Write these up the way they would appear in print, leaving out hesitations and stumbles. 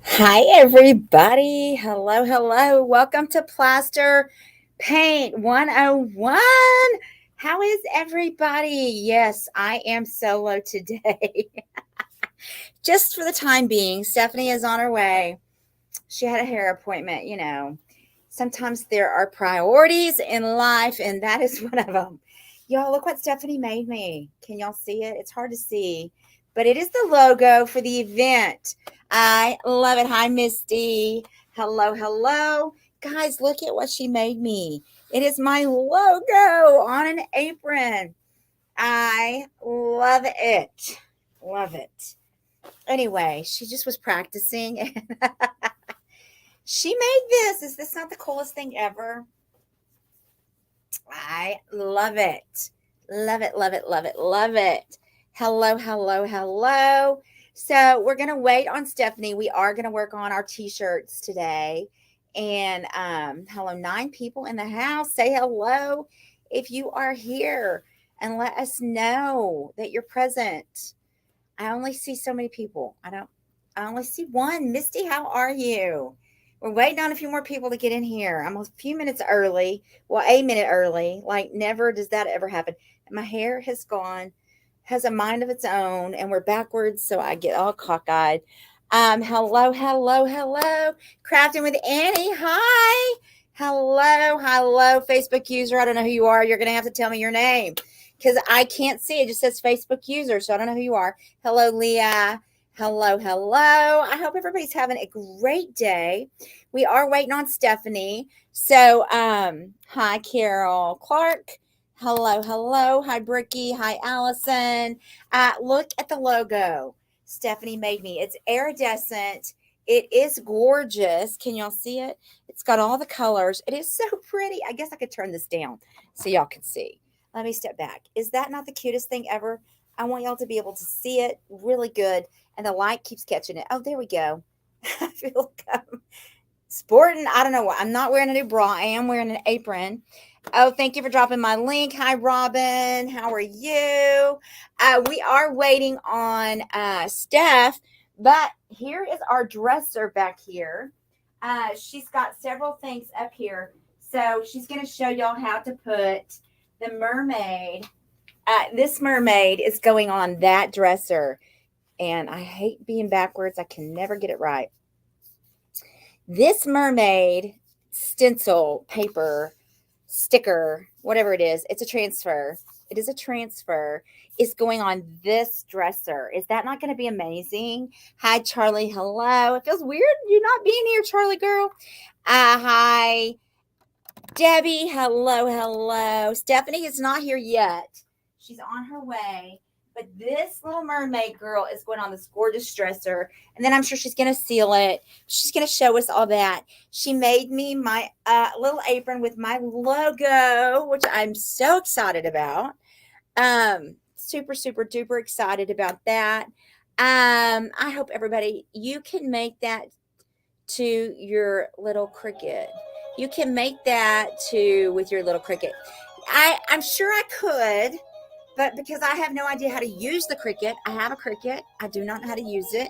Hi, everybody. Hello, hello. Welcome to Plaster Paint 101. How is everybody? Yes, I am solo today. Just for the time being, Stephanie is on her way. She had a hair appointment. Sometimes there are priorities in life, and that is one of them. Y'all, look what Stephanie made me. Can y'all see it? It's hard to see, but it is the logo for the event. I love it. Hi, Misty. Hello, hello. Guys, look at what she made me. It is my logo on an apron. I love it. Love it. Anyway, she just was practicing. She made this. Is this not the coolest thing ever? I love it. Love it, love it, love it, love it. Hello, hello, hello. So we're gonna wait on Stephanie. We are gonna work on our t-shirts today. And hello, 9 people in the house. Say hello if you are here and let us know that you're present. I only see so many people. I only see one. Misty, how are you? We're waiting on a few more people to get in here. I'm a few minutes early. Well, a minute early. Like, never does that ever happen. My hair has gone, has a mind of its own, and we're backwards, so I get all cockeyed. Hello, hello, hello. Crafting with Annie. Hi. Hello, hello, Facebook user. I don't know who you are. You're going to have to tell me your name because I can't see. It just says Facebook user, so I don't know who you are. Hello, Leah. Hello, hello. I hope everybody's having a great day. We are waiting on Stephanie. So, hi, Carol Clark. Hello, hello. Hi, Bricky. Hi, Allison. Look at the logo Stephanie made me. It's iridescent. It is gorgeous. Can y'all see it? It's got all the colors. It is so pretty. I guess I could turn this down so y'all can see. Let me step back. Is that not the cutest thing ever? I want y'all to be able to see it really good, and the light keeps catching it. Oh, there we go. I feel like I'm sporting. I don't know what. I'm not wearing a new bra. I am wearing an apron. Oh, thank you for dropping my link. Hi, Robin. How are you? We are waiting on Steph, but here is our dresser back here. She's got several things up here. So she's going to show y'all how to put the mermaid. This mermaid is going on that dresser. And I hate being backwards. I can never get it right. This mermaid stencil paper sticker, whatever it is, it's a transfer. It is a transfer. Is going on this dresser. Is that not going to be amazing? Hi, Charlie. Hello. It feels weird you not being here, Charlie girl. Hi, Debbie. Hello, hello. Stephanie is not here yet. She's on her way. But this little mermaid girl is going on this gorgeous dresser. And then I'm sure she's going to seal it. She's going to show us all that. She made me my little apron with my logo, which I'm so excited about. Super, super duper excited about that. I hope everybody, you can make that to your little cricket. You can make that too with your little cricket. I'm sure I could, but because I have no idea how to use the cricket, I have a cricket. I do not know how to use it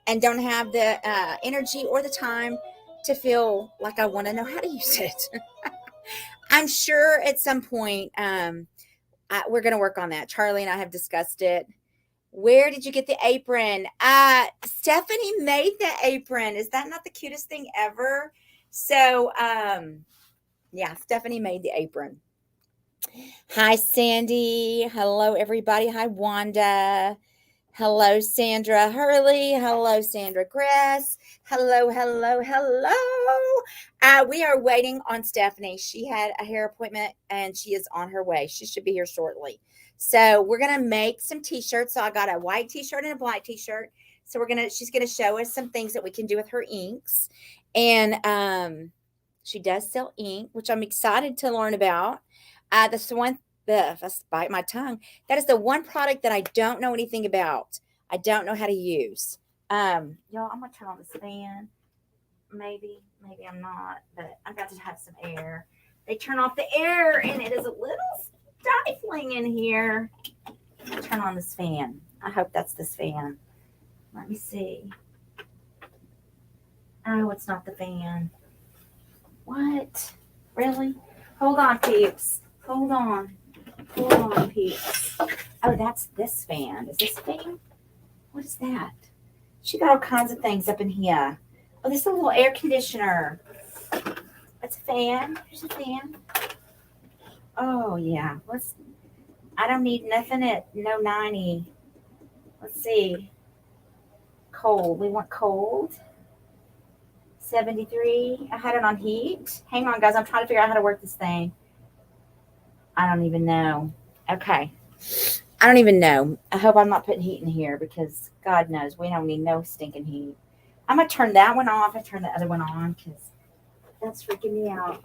and don't have the energy or the time to feel like I want to know how to use it. I'm sure at some point we're going to work on that. Charlie and I have discussed it. Where did you get the apron? Stephanie made the apron. Is that not the cutest thing ever? So, yeah, Stephanie made the apron. Hi, Sandy. Hello, everybody. Hi, Wanda. Hello, Sandra Hurley. Hello, Sandra Gress. Hello, hello, hello. We are waiting on Stephanie. She had a hair appointment and she is on her way. She should be here shortly. So we're gonna make some t-shirts. So I got a white t-shirt and a black t-shirt. So she's gonna show us some things that we can do with her inks. And she does sell ink, which I'm excited to learn about. That's one if I bite my tongue. That is the one product that I don't know anything about. I don't know how to use. Y'all, I'm gonna turn on this fan. Maybe I'm not, but I got to have some air. They turn off the air, and it is a little stifling in here. Turn on this fan. I hope that's this fan. Let me see. Oh, it's not the fan. What? Really? Hold on, peeps. Hold on. Hold on, peeps. Oh, that's this fan. Is this fan? What is that? She got all kinds of things up in here. Oh, this is a little air conditioner. It's a fan. Here's a fan. Oh, yeah. I don't need nothing at no 90. Let's see. Cold. We want cold. 73. I had it on heat. Hang on, guys. I'm trying to figure out how to work this thing. I don't even know. Okay. I don't even know. I hope I'm not putting heat in here because God knows we don't need no stinking heat. I'm going to turn that one off and turn the other one on because that's freaking me out.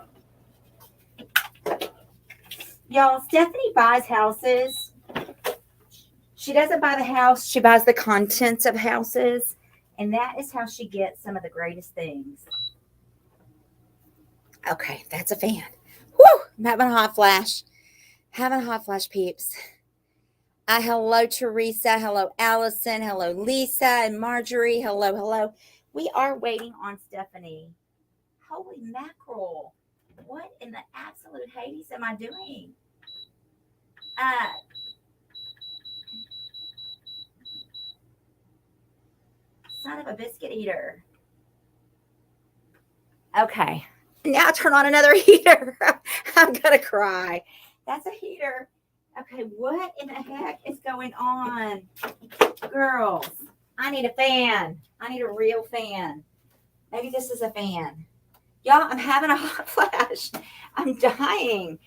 Y'all, Stephanie buys houses. She doesn't buy the house. She buys the contents of houses. And that is how she gets some of the greatest things. Okay, that's a fan. Whew, I'm having a hot flash. Having a hot flash, peeps. Hello, Teresa. Hello, Allison. Hello, Lisa and Marjorie. Hello, hello. We are waiting on Stephanie. Holy mackerel. What in the absolute Hades am I doing? Son of a biscuit eater. Okay. Now turn on another heater. I'm going to cry. That's a heater. Okay, what in the heck is going on? Girls, I need a fan. I need a real fan. Maybe this is a fan. Y'all, I'm having a hot flash. I'm dying.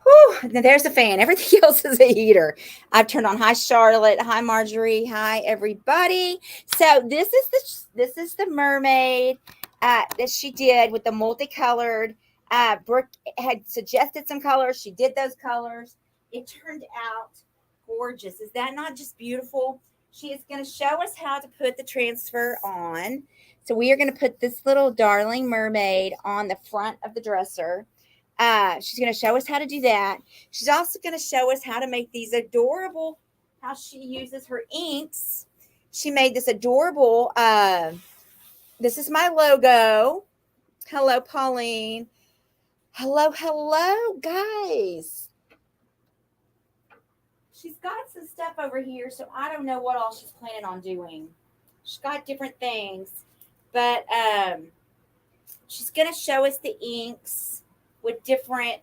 Whew, now there's a fan. Everything else is a heater. I've turned on. Hi, Charlotte. Hi, Marjorie. Hi, everybody. So this is the mermaid that she did with the multicolored. Brooke had suggested some colors. She did those colors. It turned out gorgeous. Is that not just beautiful? She is going to show us how to put the transfer on. So we are going to put this little darling mermaid on the front of the dresser. She's going to show us how to do that. She's also going to show us how to make these adorable, how she uses her inks. She made this adorable, this is my logo. Hello, Pauline. Hello, hello, guys. She's got some stuff over here, so I don't know what all she's planning on doing. She's got different things, but she's going to show us the inks with different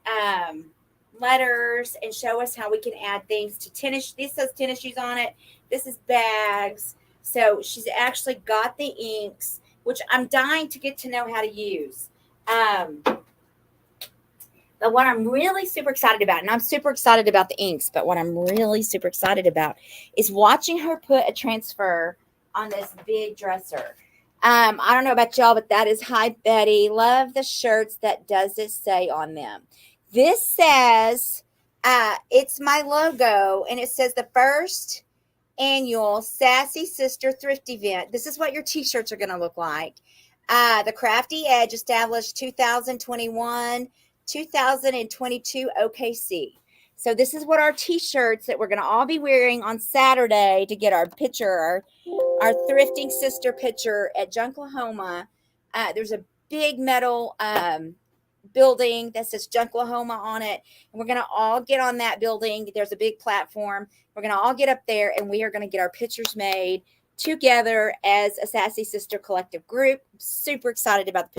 letters and show us how we can add things to tennis. This says tennis shoes on it. This is bags. So she's actually got the inks, which I'm dying to get to know how to use. But what I'm really super excited about, and I'm super excited about the inks, but what I'm really super excited about is watching her put a transfer on this big dresser. I don't know about y'all, but that is Hi Betty. Love the shirts that does it say on them. This says, it's my logo, and it says the first annual Sassy Sister Thrift Event. This is what your t-shirts are going to look like. The Crafty Edge established 2021, 2022 OKC. So this is what our t-shirts that we're going to all be wearing on Saturday to get our picture, our thrifting sister picture at Junklahoma. There's a big metal building that says Junklahoma on it. And we're going to all get on that building. There's a big platform. We're going to all get up there and we are going to get our pictures made together as a Sassy Sister collective group. Super excited about the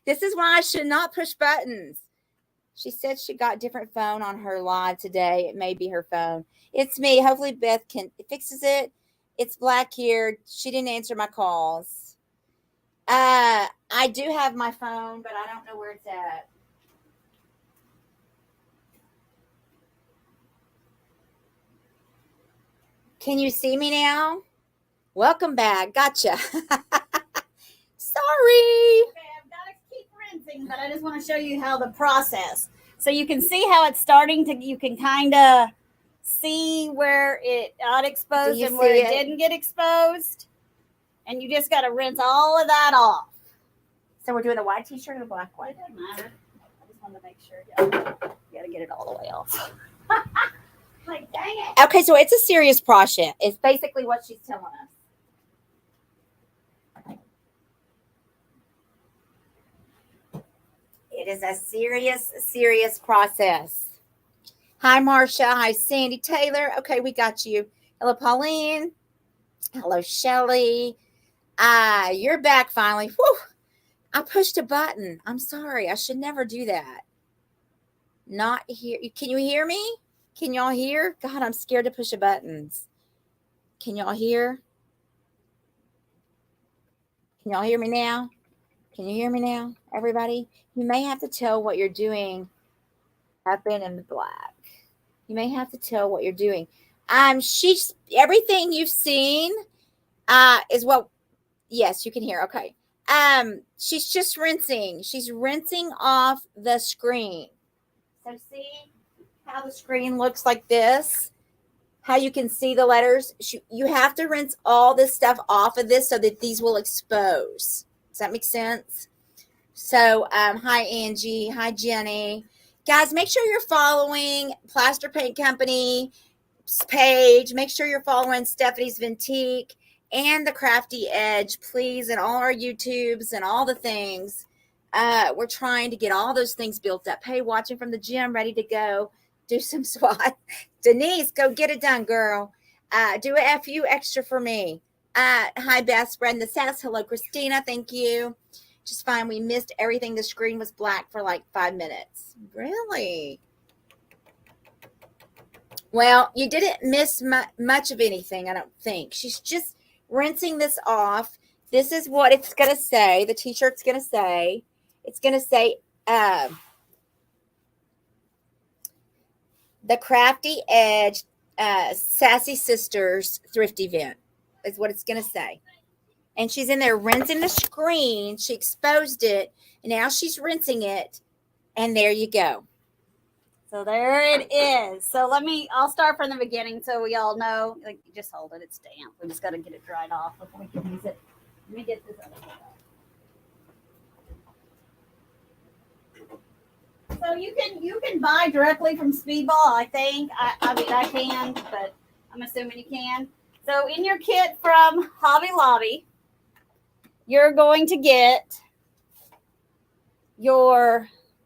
This is why I should not push buttons. She said she got a different phone on her live today. It may be her phone. It's me. Hopefully Beth fixes it. It's black here. She didn't answer my calls. I do have my phone, but I don't know where it's at. Can you see me now? Welcome back. Gotcha. Sorry. Okay, I've got to keep rinsing, but I just want to show you how the process. So you can see how it's starting to, you can kind of see where it got exposed and where it didn't get exposed. And you just got to rinse all of that off. So we're doing the white t-shirt or the black one? It doesn't matter. I just want to make sure. You got to get it all the way off. Like, dang it. Okay, so it's a serious process. It's basically what she's telling us. It is a serious process. Hi, Marcia. Hi, Sandy Taylor. Okay, we got you. Hello, Pauline. Hello, Shelly. You're back finally. Whew. I pushed a button. I'm sorry. I should never do that. Not here. Can you hear me? Can y'all hear? God, I'm scared to push the buttons. Can y'all hear? Can y'all hear me now? Can you hear me now, everybody? You may have to tell what you're doing. I've been in the black. You may have to tell what you're doing. She's everything you've seen is what. Yes, you can hear. Okay. She's just rinsing. She's rinsing off the screen. So see how the screen looks like this? How you can see the letters? You have to rinse all this stuff off of this so that these will expose. Does that make sense? So, hi, Angie. Hi, Jenny. Guys, make sure you're following Plaster Paint Company's page. Make sure you're following Stephanie's Ventique and the Crafty Edge, please, and all our YouTubes and all the things. We're trying to get all those things built up. Hey, watching from the gym, ready to go. Do some SWAT. Denise, go get it done, girl. Do a few extra for me. Hi, Beth, spreading the sass. Hello, Christina. Thank you. Just fine. We missed everything. The screen was black for like 5 minutes. Really? Well, you didn't miss much of anything, I don't think. She's just rinsing this off. This is what it's going to say. The t-shirt's going to say. It's going to say the Crafty Edge Sassy Sisters Thrift Event is what it's going to say. And she's in there rinsing the screen. She exposed it. And now she's rinsing it. And there you go. So there it is. So I'll start from the beginning so we all know. Like, just hold it. It's damp. We just got to get it dried off before we can use it. Let me get this other one out. So you can buy directly from Speedball, I think. I mean, I can, but I'm assuming you can. So in your kit from Hobby Lobby, you're going to get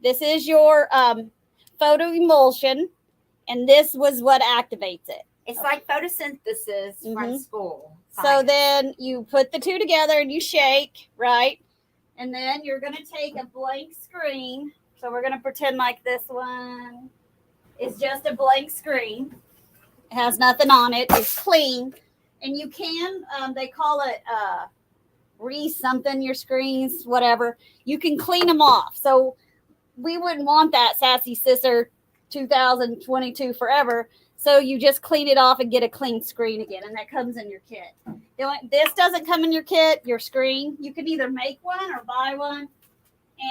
this is your photo emulsion, and this was what activates it. It's like photosynthesis from school. So then you put the two together and you shake, right? And then you're going to take a blank screen. So we're going to pretend like this one is just a blank screen. It has nothing on it. It's clean. And you can, they call it something your screens, whatever. You can clean them off. So we wouldn't want that Sassy Sister 2022 forever. So you just clean it off and get a clean screen again. And that comes in your kit. This doesn't come in your kit, your screen. You can either make one or buy one.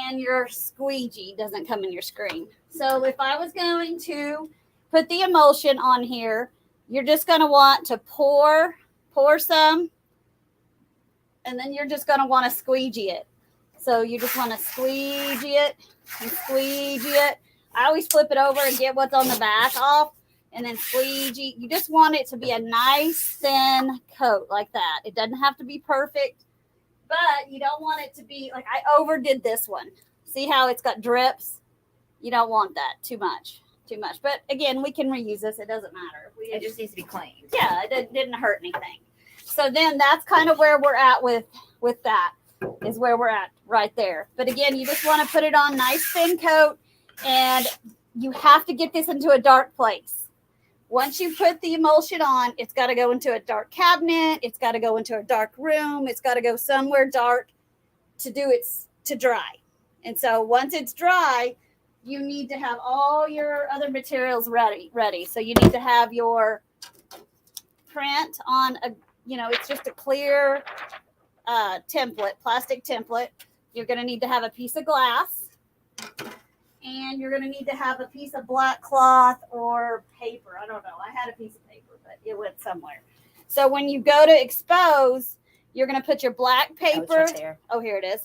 And your squeegee doesn't come in your screen. So if I was going to put the emulsion on here, you're just going to want to pour some. And then you're just going to want to squeegee it. So you just want to squeegee it and squeegee it. I always flip it over and get what's on the back off. And then squeegee. You just want it to be a nice thin coat like that. It doesn't have to be perfect. But you don't want it to be like I overdid this one. See how it's got drips? You don't want that too much. But again, we can reuse this. It doesn't matter. It just needs to be cleaned. Yeah, it didn't hurt anything. So then that's kind of where we're at with that. is where we're at right there. But again, you just want to put it on nice thin coat, and you have to get this into a dark place. Once you put the emulsion on, it's got to go into a dark cabinet. It's got to go into a dark room. It's got to go somewhere dark to dry. And so once it's dry, you need to have all your other materials ready. So you need to have your print on it's just a clear template, plastic template. You're going to need to have a piece of glass, and you're going to need to have a piece of black cloth or paper. I don't know. I had a piece of paper, but it went somewhere. So when you go to expose, you're going to put your black paper. Right there. Oh, here it is.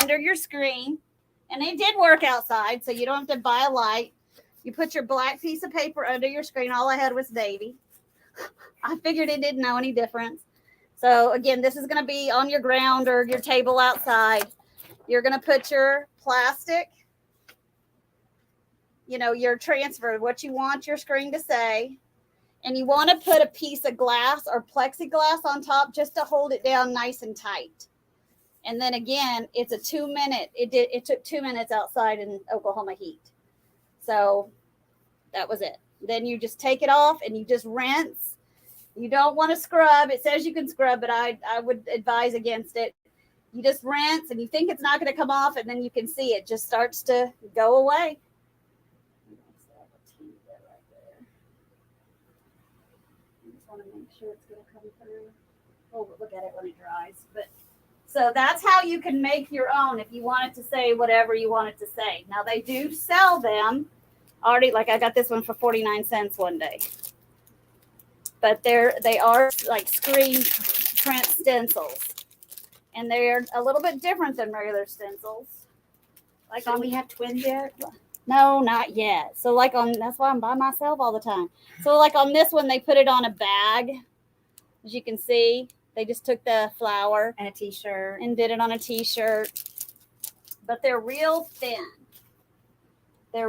Under your screen. And it did work outside, so you don't have to buy a light. You put your black piece of paper under your screen. All I had was navy. I figured it didn't know any difference. So again, this is going to be on your ground or your table outside. You're going to put your plastic, your transfer, what you want your screen to say. And you want to put a piece of glass or plexiglass on top just to hold it down nice and tight. And then again, it's a 2-minute. It took 2 minutes outside in Oklahoma heat. So that was it. Then you just take it off and you just rinse. You don't want to scrub. It says you can scrub, but I would advise against it. You just rinse, and you think it's not going to come off, and then you can see it just starts to go away. I just want to make sure it's going to come through. Oh, look at it when it dries. So that's how you can make your own if you want it to say whatever you want it to say. Now, they do sell them already. Like I got this one for 49 cents one day. But they are like screen print stencils. And they're a little bit different than regular stencils. Like So we have twins yet? No, not yet. So that's why I'm by myself all the time. So like on this one, they put it on a bag. As you can see, they just took the flower And a t-shirt. and did it on a t-shirt. But they're real thin. They're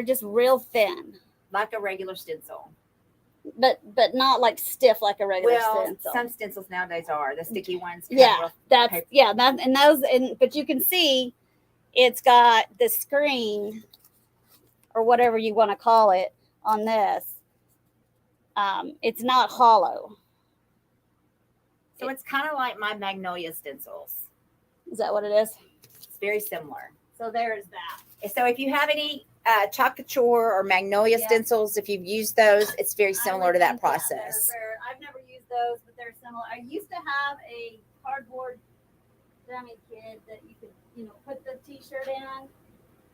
just real thin. Like a regular stencil. But not like stiff like a regular stencil. Some stencils nowadays are the sticky ones. But you can see it's got the screen or whatever you want to call it on this. It's not hollow. So it's kind of like my Magnolia stencils. Is that what it is? It's very similar. So there's that. So if you have any Chocature or Magnolia stencils, if you've used those, it's very similar to that process. I've never used those, but they're similar. I used to have a cardboard dummy kit that you could, put the t-shirt in.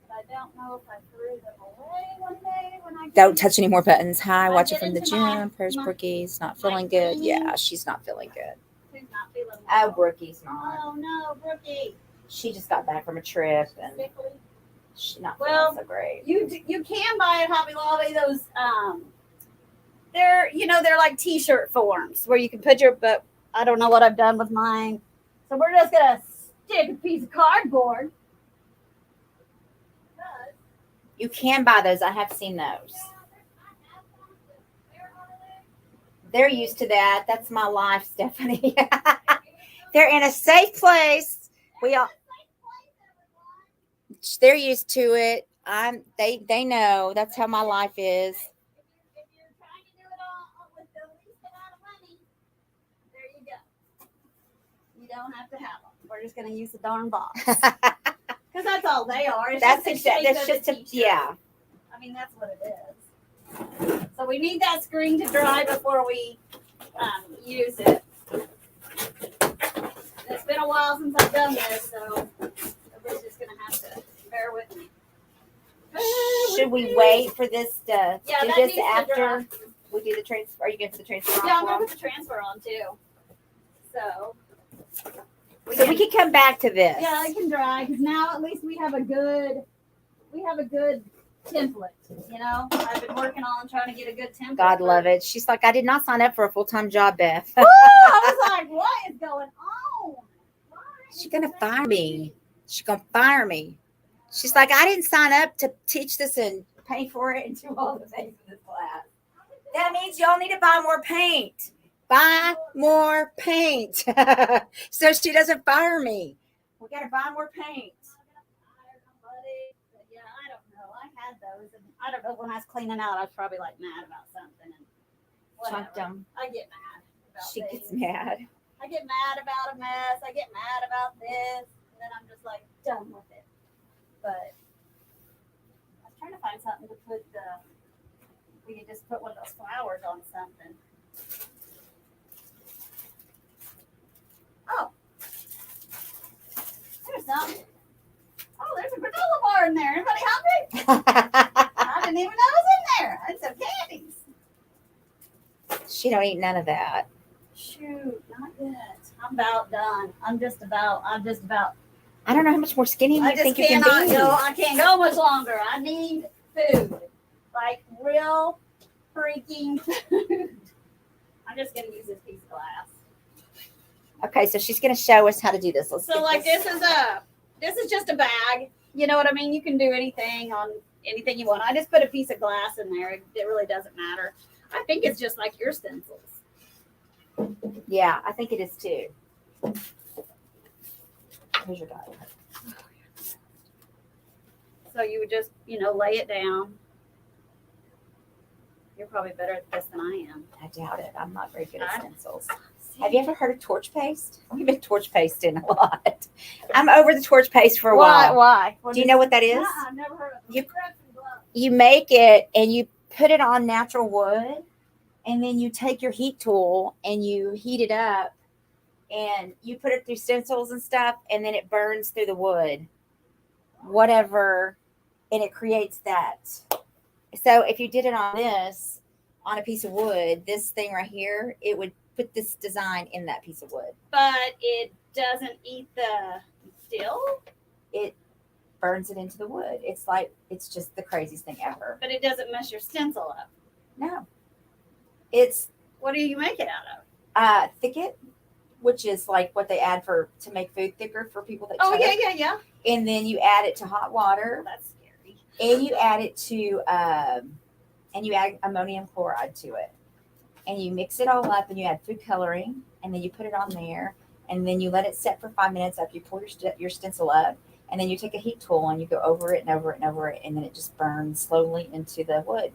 But I don't know if I threw them away one day when I Don't touch any more buttons. Hi, I watching get from the into my- gym. Prayers, my- Brookie's not feeling good. Yeah, she's not feeling good. Who's not feeling Oh, well? Brookie's not. Oh no, Brookie. She just got back from a trip and Sickly. she's not Well, feeling so great. You can buy at Hobby Lobby those they're like t-shirt forms where you can put but I don't know what I've done with mine. So we're just gonna stick a piece of cardboard. You can buy those. I have seen those. They're used to that. That's my life, Stephanie. They're in a safe place. They're used to it. They know that's how my life is. If you're trying to do it all with the least amount of money, there you go. You don't have to have them. We're just going to use the darn box. Because that's all they are. It's That's just a shape that's of just a a t-shirt. yeah. I mean, that's what it is. So we need that screen to dry before we use it. It's been a while since I've done this, so everybody's just going to have to bear with me. Should we wait for this to Yeah, do that this needs to after dry. we do the transfer? Are you going to put the transfer on? Yeah, I'm going to put the transfer on too. So we can come back to this. yeah, it can dry because now at least we have a good template. I've been working on trying to get a good template. God love it. She's like, I did not sign up for a full-time job, Beth. Woo! I was like, what is going on? She's going to fire me. She's going to fire me. She's like, I didn't sign up to teach this and pay for it and do all the things in this class. That means y'all need to buy more paint. Buy more paint so she doesn't fire me. We got to buy more paint. Yeah, I don't know. I had those, and I don't know, when I was cleaning out, I was probably like mad about something, and Chunked whatever. them. I get mad about She things. gets mad. I get mad about a mess. I get mad about this, and then I'm just like done with it. But I was trying to find something to put the. We could just put one of those flowers on something. Oh, there's something. Oh, there's a granola bar in there. Anybody hungry? I didn't even know it was in there. And some candies. She don't eat none of that. Shoot, not yet. I'm about done. I'm just about. I don't know how much more skinny I you just think you can cannot be. go. I can't go much longer. I need food, like real freaking food. I'm just gonna use this piece of glass. Okay, so she's going to show us how to do this. Let's So get like this is just a bag. You know what I mean? You can do anything on anything you want. I just put a piece of glass in there. It really doesn't matter. I think it's just like your stencils. Yeah, I think it is too. Here's your dog. So you would just, lay it down. You're probably better at this than I am. I doubt it. I'm not very good at stencils. See? Have you ever heard of torch paste? We've been torch pasting a lot. I'm over the torch paste for a while. Why? Do you know what that is? I've never heard of it. You make it and you put it on natural wood, and then you take your heat tool and you heat it up, and you put it through stencils and stuff, and then it burns through the wood, whatever, and it creates that. So if you did it on this, on a piece of wood, this thing right here, it would put this design in that piece of wood. But it doesn't eat the steel? It burns it into the wood. It's just the craziest thing ever. But it doesn't mess your stencil up. No. It's What do you make it out of? thicket, which is like what they add to make food thicker for people that Oh, choke. yeah. And then you add it to hot water, That's scary. and you add it to and you add ammonium chloride to it, and you mix it all up, and you add food coloring, and then you put it on there, and then you let it set for 5 minutes after you pull your stencil up, and then you take a heat tool and you go over it and over it and over it, and then it just burns slowly into the wood.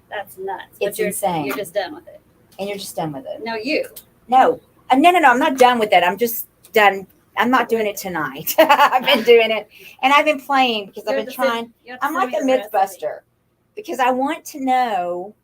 That's nuts. It's insane. You're just done with it. And you're just done with it. No, you. No, no, I'm not done with it. I'm just done. I'm not doing it tonight. I've been doing it, and I've been playing because I've been trying. I'm like a myth buster because I want to know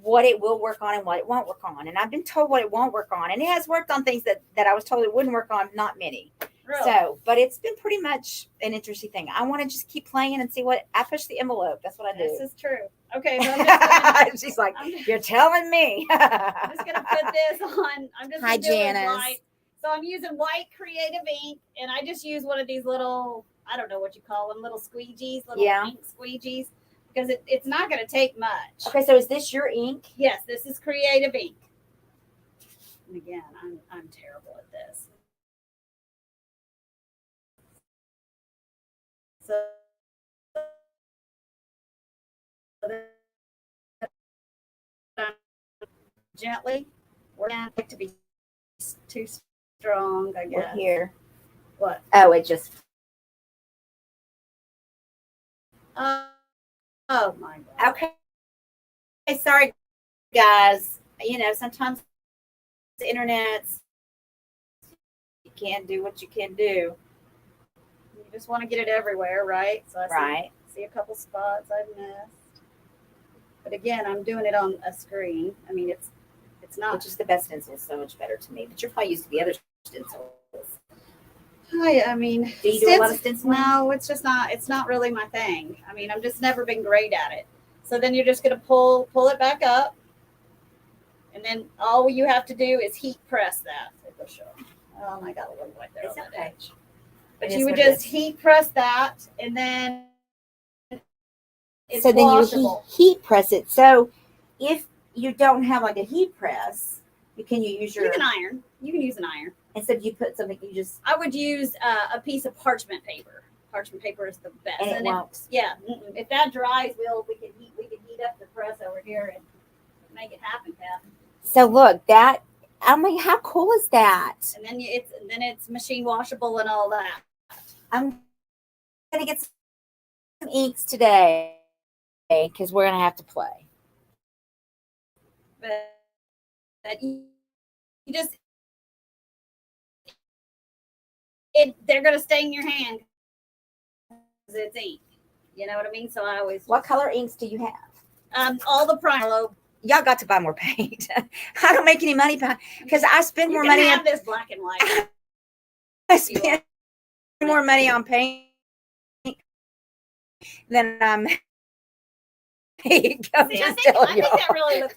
what it will work on and what it won't work on. And I've been told what it won't work on, and it has worked on things that I was told it wouldn't work on. Not many. Really? So, but it's been pretty much an interesting thing. I want to just keep playing and see what I push the envelope. That's what I do. This is true. Okay, so I'm just She's like, you're telling me. I'm just gonna put this on. I'm just Hi, gonna do it Janice. white. So I'm using white creative ink, and I just use one of these little, I don't know what you call them, little squeegees, little ink squeegees, because it's not gonna take much. Okay, so is this your ink? Yes, this is creative ink. And again, I'm terrible at this. So gently, we're going to be too strong, I guess. We're here. What? Oh, it just. Oh my God. Okay. Sorry, guys. Sometimes the internet's, you can't do what you can do. You just want to get it everywhere, right? So I see a couple spots I've missed. But again, I'm doing it on a screen. I mean, it's not. Which is the best stencil. It's so much better to me. But you're probably used to the other stencils. I mean, do you do a lot of stenciling? No, it's just not. It's not really my thing. I mean, I've just never been great at it. So then you're just going to pull it back up, and then all you have to do is heat press that. Oh, I got a little right there. It's on that okay. edge. But you would just heat press that, and then it's so then washable. you heat press it. So if you don't have like a heat press, you can use your. You can iron. You can use an iron. Instead, you put something. You just. I would use a piece of parchment paper. Parchment paper is the best. And it won't. If that dries, we can heat up the press over here and make it happen, Kathy. So look, that I mean, how cool is that? And then it's machine washable and all that. I'm gonna get some inks today because we're gonna have to play. But you just they're gonna stay in your hand because it's ink. You know what I mean? So I always What color inks do you have? all the primer. Y'all got to buy more paint. I don't make any money because I spend more money on on this black and white. I spend more money on paint than I'm See, I think that really looks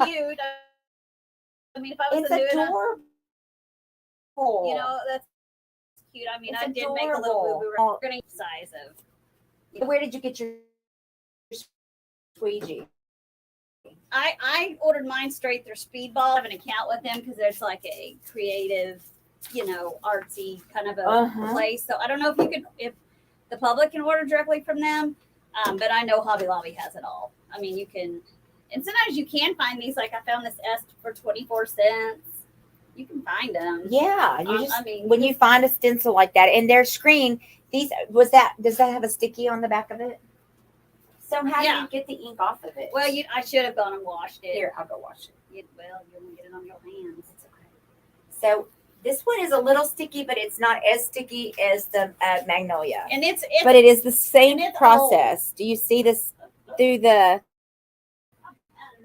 cute. I mean, if I was it's to do adorable. You know, that's cute. I mean, It's I did adorable. make a little boo-boo. We're gonna size of. Where did you get your squeegee? I ordered mine straight through Speedball. I have an account with them because there's like a creative, artsy kind of a place. So I don't know if the public can order directly from them, but I know Hobby Lobby has it all. I mean, you can, and sometimes you can find these. Like I found this S for 24 cents. You can find them. Yeah, when you find a stencil like that and their screen, does that have a sticky on the back of it? So how do you get the ink off of it? Well, I should have gone and washed it. Here, I'll go wash it. You're gonna get it on your hands. It's okay. So this one is a little sticky, but it's not as sticky as the Magnolia. And but it is the same process. Do you see this through the?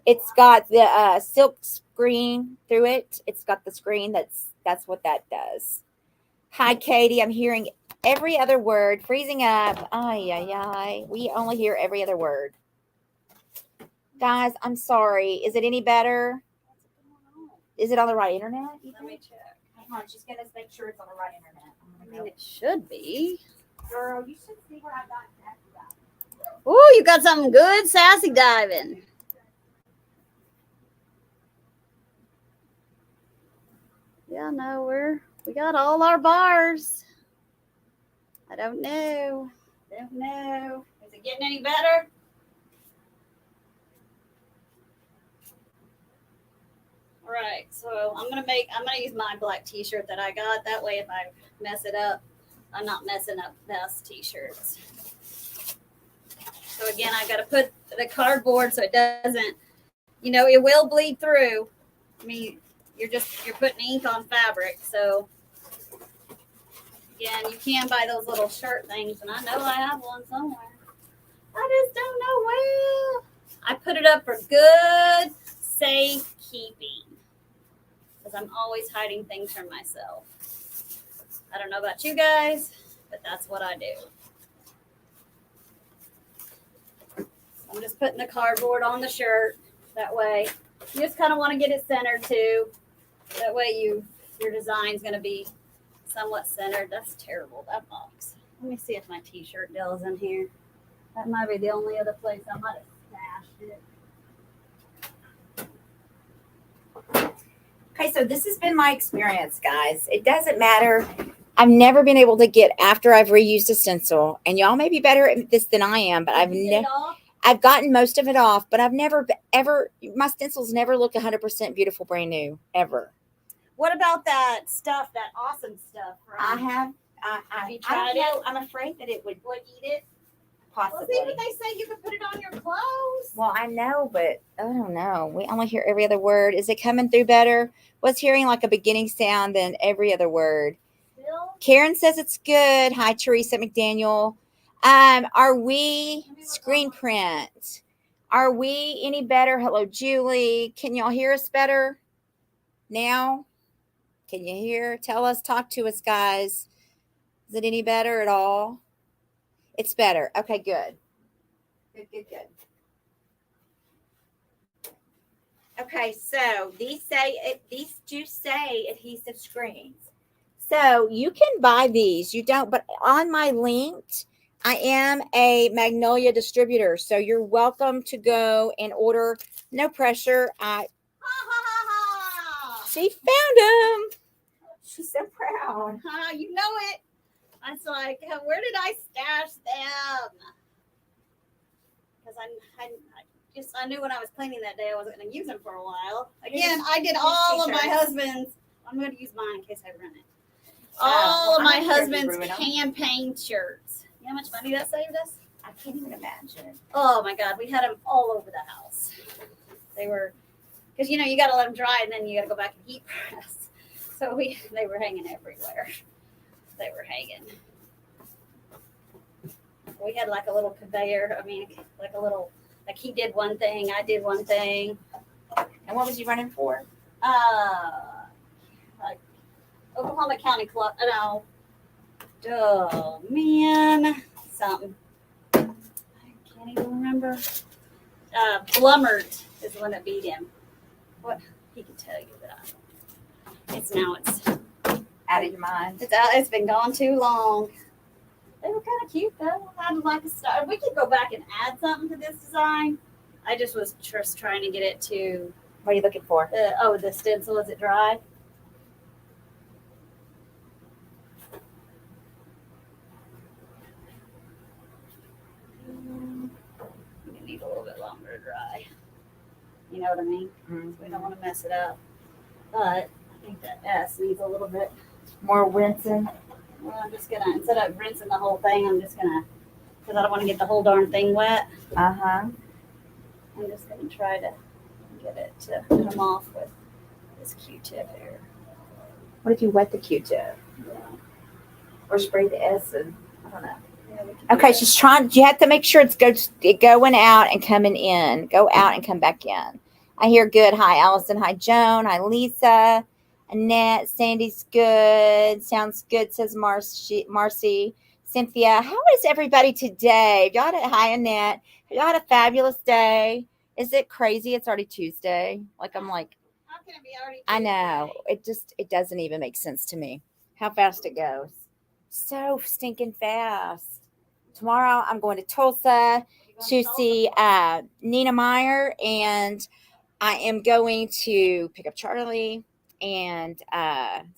It's got the silk screen through it. It's got the screen. That's what that does. Hi, Katie. I'm hearing every other word. Freezing up. Ay, ay, ay. We only hear every other word. Guys, I'm sorry. Is it any better? Is it on the right internet? Let me check. Hold on. She's going to make sure it's on the right internet. I mean, it should be. Girl, you should see what I got. Oh, you got something good, sassy diving. Yeah, no, we got all our bars. I don't know. Is it getting any better? All right, so I'm gonna use my black t-shirt that I got. That way if I mess it up, I'm not messing up Beth's t-shirts. So again, I gotta put the cardboard so it doesn't, it will bleed through. I mean, you're putting ink on fabric. So again, you can buy those little shirt things, and I know I have one somewhere. I just don't know where. I put it up for good safekeeping because I'm always hiding things from myself. I don't know about you guys, but that's what I do. I'm just putting the cardboard on the shirt. That way, you just kind of want to get it centered too. That way your design's going to be somewhat centered. That's terrible, that box. Let me see if my t-shirt deal is in here. That might be the only other place I might have stashed it. Okay, so this has been my experience, guys. It doesn't matter. I've never been able to get after I've reused a stencil, and y'all may be better at this than I am, but I've gotten most of it off, but I've never ever, my stencils never look 100% beautiful, brand new, ever. What about that stuff, that awesome stuff? I have. Have you tried it? I'm afraid that it would eat it. Possibly. Well, see, but they say you can put it on your clothes. Well, I know, but I don't know. We only hear every other word. Is it coming through better? Was hearing like a beginning sound than every other word. Still? Karen says it's good. Hi, Teresa McDaniel. Are we screen print? Are we any better? Hello, Julie. Can y'all hear us better now? Can you hear? Tell us, talk to us, guys. Is it any better at all? It's better. Okay, good. Good. Okay, so these do say adhesive screens. So you can buy these. You don't, but on my linked, I am a Magnolia distributor. So you're welcome to go and order. No pressure. She found them. She's so proud. You know it. I was like, where did I stash them? Because I knew when I was cleaning that day I wasn't going to use them for a while. Again, I did all of my husband's. I'm going to use mine in case I run it. All of my husband's campaign shirts. You know how much money that saved us? I can't even imagine. Oh my God, we had them all over the house. They were, because you got to let them dry and then you got to go back and heat press. So they were hanging everywhere. They were hanging. We had like a little conveyor. I mean, like a little, like he did one thing, I did one thing. And what was you running for? Like Oklahoma County Club. No. Oh man, something. I can't even remember. Blummert is the one that beat him. What he can tell you, but it's Out of your mind. It's been gone too long. They were kind of cute though. I'd like to start. We could go back and add something to this design. I just was just trying to get it to. What are you looking for? The stencil. Is it dry? We need a little bit longer to dry. You know what I mean? Mm-hmm. We don't want to mess it up. But I think that S needs a little bit more rinsing. Well, I'm just gonna, instead of rinsing the whole thing, I'm just gonna, because I don't want to get the whole darn thing wet. I'm just gonna try to get it to come off with this Q-tip here. What if you wet the Q-tip? Yeah. Or spray the S and I don't know. Yeah, okay, she's trying. You have to make sure it's going out and coming in. Go out and come back in. I hear good. Hi, Allison. Hi, Joan. Hi, Lisa. Annette. Sandy's good. Sounds good, says Marcy. Cynthia. How is everybody today? Hi, Annette. Y'all had a fabulous day. Is it crazy? It's already Tuesday. I'm like, how can it be already Tuesday? I know. It doesn't even make sense to me how fast it goes. So stinking fast. Tomorrow I'm going to Tulsa to see Nina Meyer, and I am going to pick up Charlie. And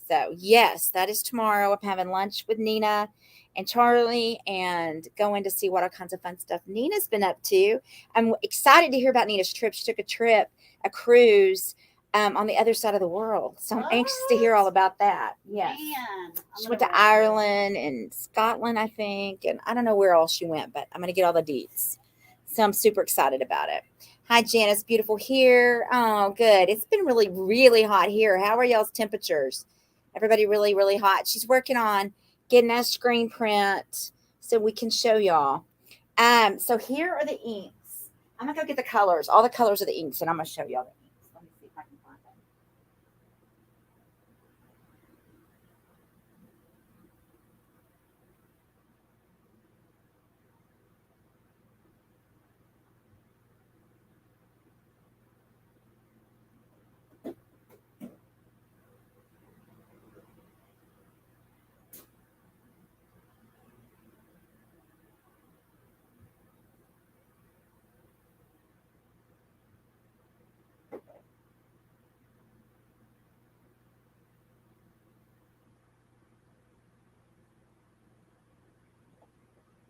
so, yes, that is tomorrow. I'm having lunch with Nina and Charlie and going to see what all kinds of fun stuff Nina's been up to. I'm excited to hear about Nina's trip. She took a cruise on the other side of the world. So I'm anxious to hear all about that. Yes. Man, she went to Ireland and Scotland, I think. And I don't know where else she went, but I'm going to get all the deets. So I'm super excited about it. Hi, Janice. Beautiful here. Oh, good. It's been really, really hot here. How are y'all's temperatures? Everybody really, really hot. She's working on getting that screen print so we can show y'all. So here are the inks. I'm going to go get the colors, all the colors of the inks, and I'm going to show y'all the inks. Let me see if I can find them.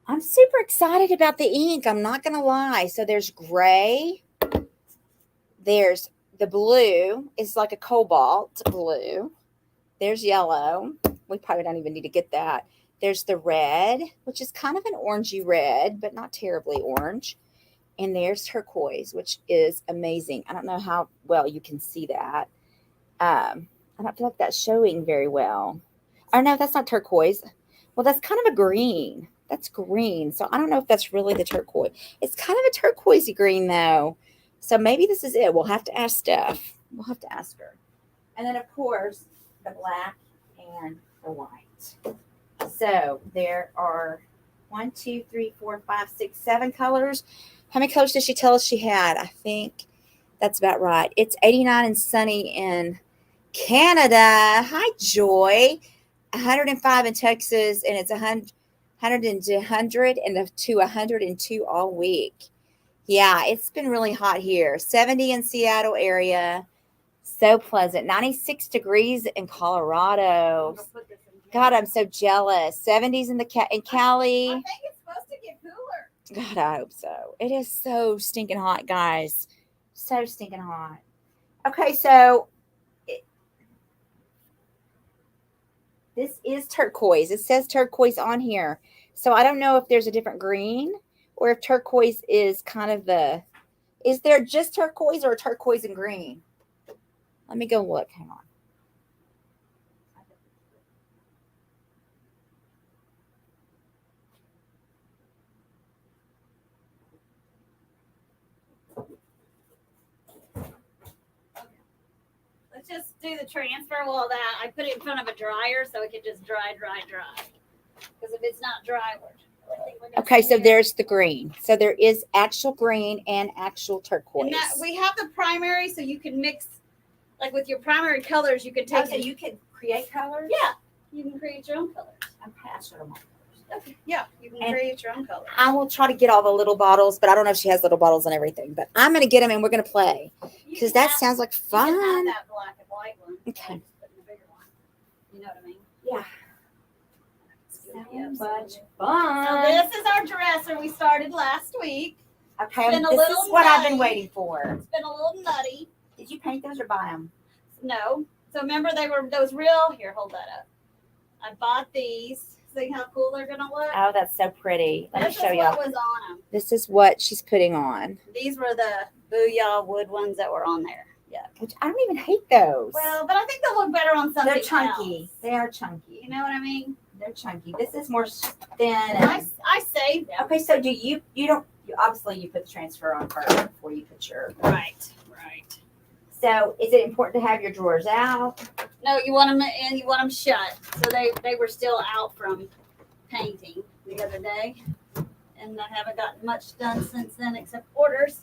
I'm super excited about the ink. I'm not going to lie. So there's gray. There's the blue. It's like a cobalt blue. There's yellow. We probably don't even need to get that. There's the red, which is kind of an orangey red, but not terribly orange. And there's turquoise, which is amazing. I don't know how well you can see that. I don't feel like that's showing very well. Oh, no, that's not turquoise. Well, that's kind of a green. That's green. So I don't know if that's really the turquoise. It's kind of a turquoisey green, though. So maybe this is it. We'll have to ask Steph. We'll have to ask her. And then, of course, the black and the white. So there are 1, 2, 3, 4, 5, 6, 7 colors. How many colors did she tell us she had? I think that's about right. It's 89 and sunny in Canada. Hi, Joy. 105 in Texas, and it's 100 and to 102 all week. Yeah, it's been really hot here. 70 in Seattle area. So pleasant. 96 degrees in Colorado. God, I'm so jealous. 70s in Cali. I think it's supposed to get cooler. God, I hope so. It is so stinking hot, guys. So stinking hot. Okay, so this is turquoise. It says turquoise on here. So I don't know if there's a different green or if turquoise is kind of the, is there just turquoise or turquoise and green? Let me go look. Hang on. Let's just do the transfer while that I put it in front of a dryer so it can just dry. Because if it's not dry, okay, so there's the green. So there is actual green and actual turquoise. And that, we have the primary, so you can mix, like with your primary colors, you can take. Oh, so you can create colors? Yeah, you can create your own colors. Okay, I should have marked. Okay. Yeah, you can create your own colors. I will try to get all the little bottles, but I don't know if she has little bottles and everything. But I'm going to get them and we're going to play because that sounds like fun. You can have that black and white one. Okay. Put in a bigger one. You know what I mean? Yeah. So much fun. So this is our dresser we started last week. Okay, this is what I've been waiting for. It's been a little nutty. Did you paint those or buy them? No. So remember they were those real, here, hold that up. I bought these. See how cool they're going to look? Oh, that's so pretty. Let me show you. This is what was on them. This is what she's putting on. These were the Booyah wood ones that were on there. Yeah. Which I don't even hate those. Well, but I think they'll look better on something. They're chunky. Else. They are chunky. You know what I mean? They're chunky. This is more thin. I saved them. Okay, so do you don't, obviously you put the transfer on first before you put your. Right. So is it important to have your drawers out? No, you want them in, you want them shut. So they were still out from painting the other day. And I haven't gotten much done since then except orders.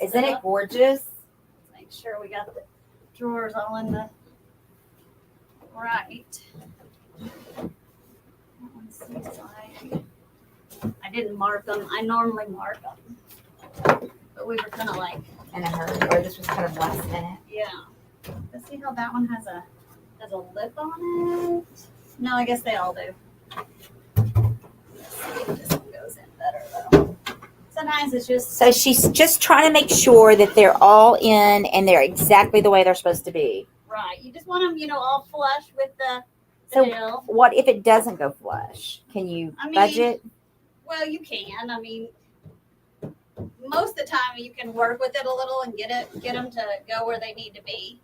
Isn't it gorgeous? Let's make sure we got the drawers all in the right. That one seems like I didn't mark them. I normally mark them. But we were kind of like in a hurry, or this was kind of last minute. Yeah. Let's see how that one has a lip on it. No, I guess they all do. Let's see if this one goes in better though. Sometimes it's just so she's just trying to make sure that they're all in and they're exactly the way they're supposed to be. Right. You just want them, all flush with the so nail. What if it doesn't go flush? Can you budget? Well, you can. Most of the time you can work with it a little and get them to go where they need to be.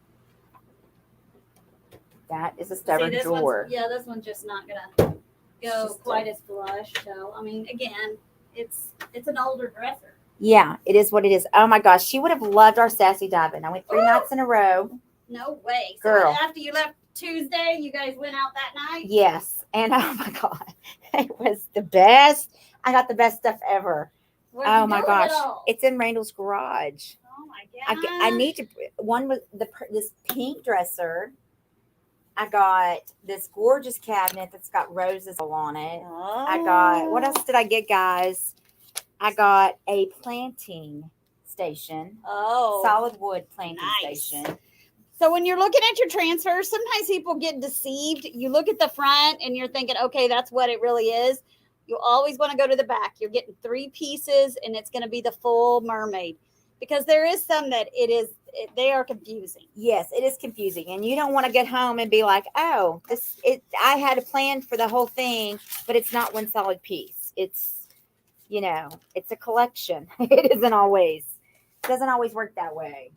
That is a stubborn drawer. This one's just not gonna go quite as flush. So again, it's an older dresser. Yeah, it is what it is. Oh my gosh, she would have loved our sassy diving. I went 3 nights in a row. No way, girl. So after you left Tuesday, you guys went out that night. Yes, and oh my god, it was the best. I got the best stuff ever. Oh my gosh, it's in Randall's garage. Oh my god! I need to. One was this pink dresser. I got this gorgeous cabinet that's got roses all on it. Oh. I got, what else did I get, guys? I got a planting station. Oh, solid wood planting station. So when you're looking at your transfers, sometimes people get deceived. You look at the front and you're thinking, okay, that's what it really is. You always want to go to the back. You're getting 3 pieces and it's going to be the full mermaid, because there is some that they are confusing. Yes, it is confusing. And you don't want to get home and be like, oh, I had a plan for the whole thing, but it's not one solid piece. It's, it's a collection. It doesn't always work that way.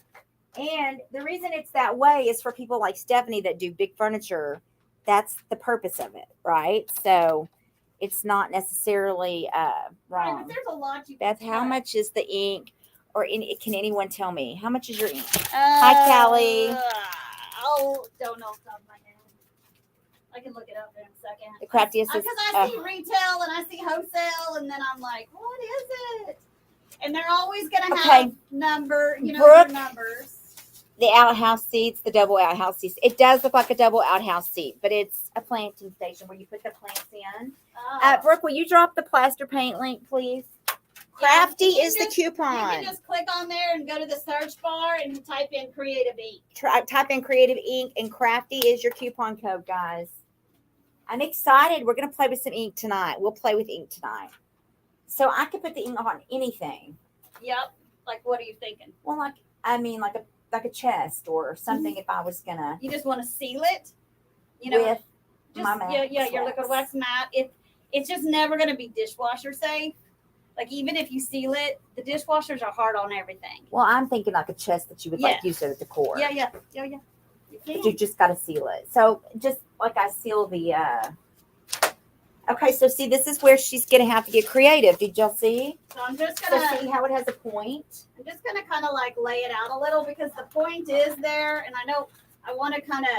And the reason it's that way is for people like Stephanie that do big furniture. That's the purpose of it, right? So it's not necessarily wrong. Right, but there's a lot you can Beth, how much is the ink? Or can anyone tell me? How much is your ink? Hi, Callie. Don't know off the top of my head. I can look it up in a second. The craftiest is... Because I see retail and I see wholesale, and then I'm like, what is it? And they're always going to have numbers. The outhouse seats, the double outhouse seats. It does look like a double outhouse seat, but it's a planting station where you put the plants in. Brooke, will you drop the Plaster Paint link, please? Crafty is the coupon. You can just click on there and go to the search bar and type in Creative Ink. Type in Creative Ink, and Crafty is your coupon code, guys. I'm excited. We're going to play with some ink tonight. We'll play with ink tonight. So I could put the ink on anything. Yep. Like, what are you thinking? Well, like a chest or something. If I was gonna You just want to seal it, you know, with just my mat. your liquid wax mat. It's just never going to be dishwasher safe. Like, even if you seal it, the dishwashers are hard on everything. Well, I'm thinking like a chest that you would like use as a decor. Yeah. But you just got to seal it. So just like I seal the. Okay, so see, this is where she's gonna have to get creative. Did y'all see? So I'm just gonna see how it has a point. I'm just gonna kind of like lay it out a little because the point is there, and I know I want to kind of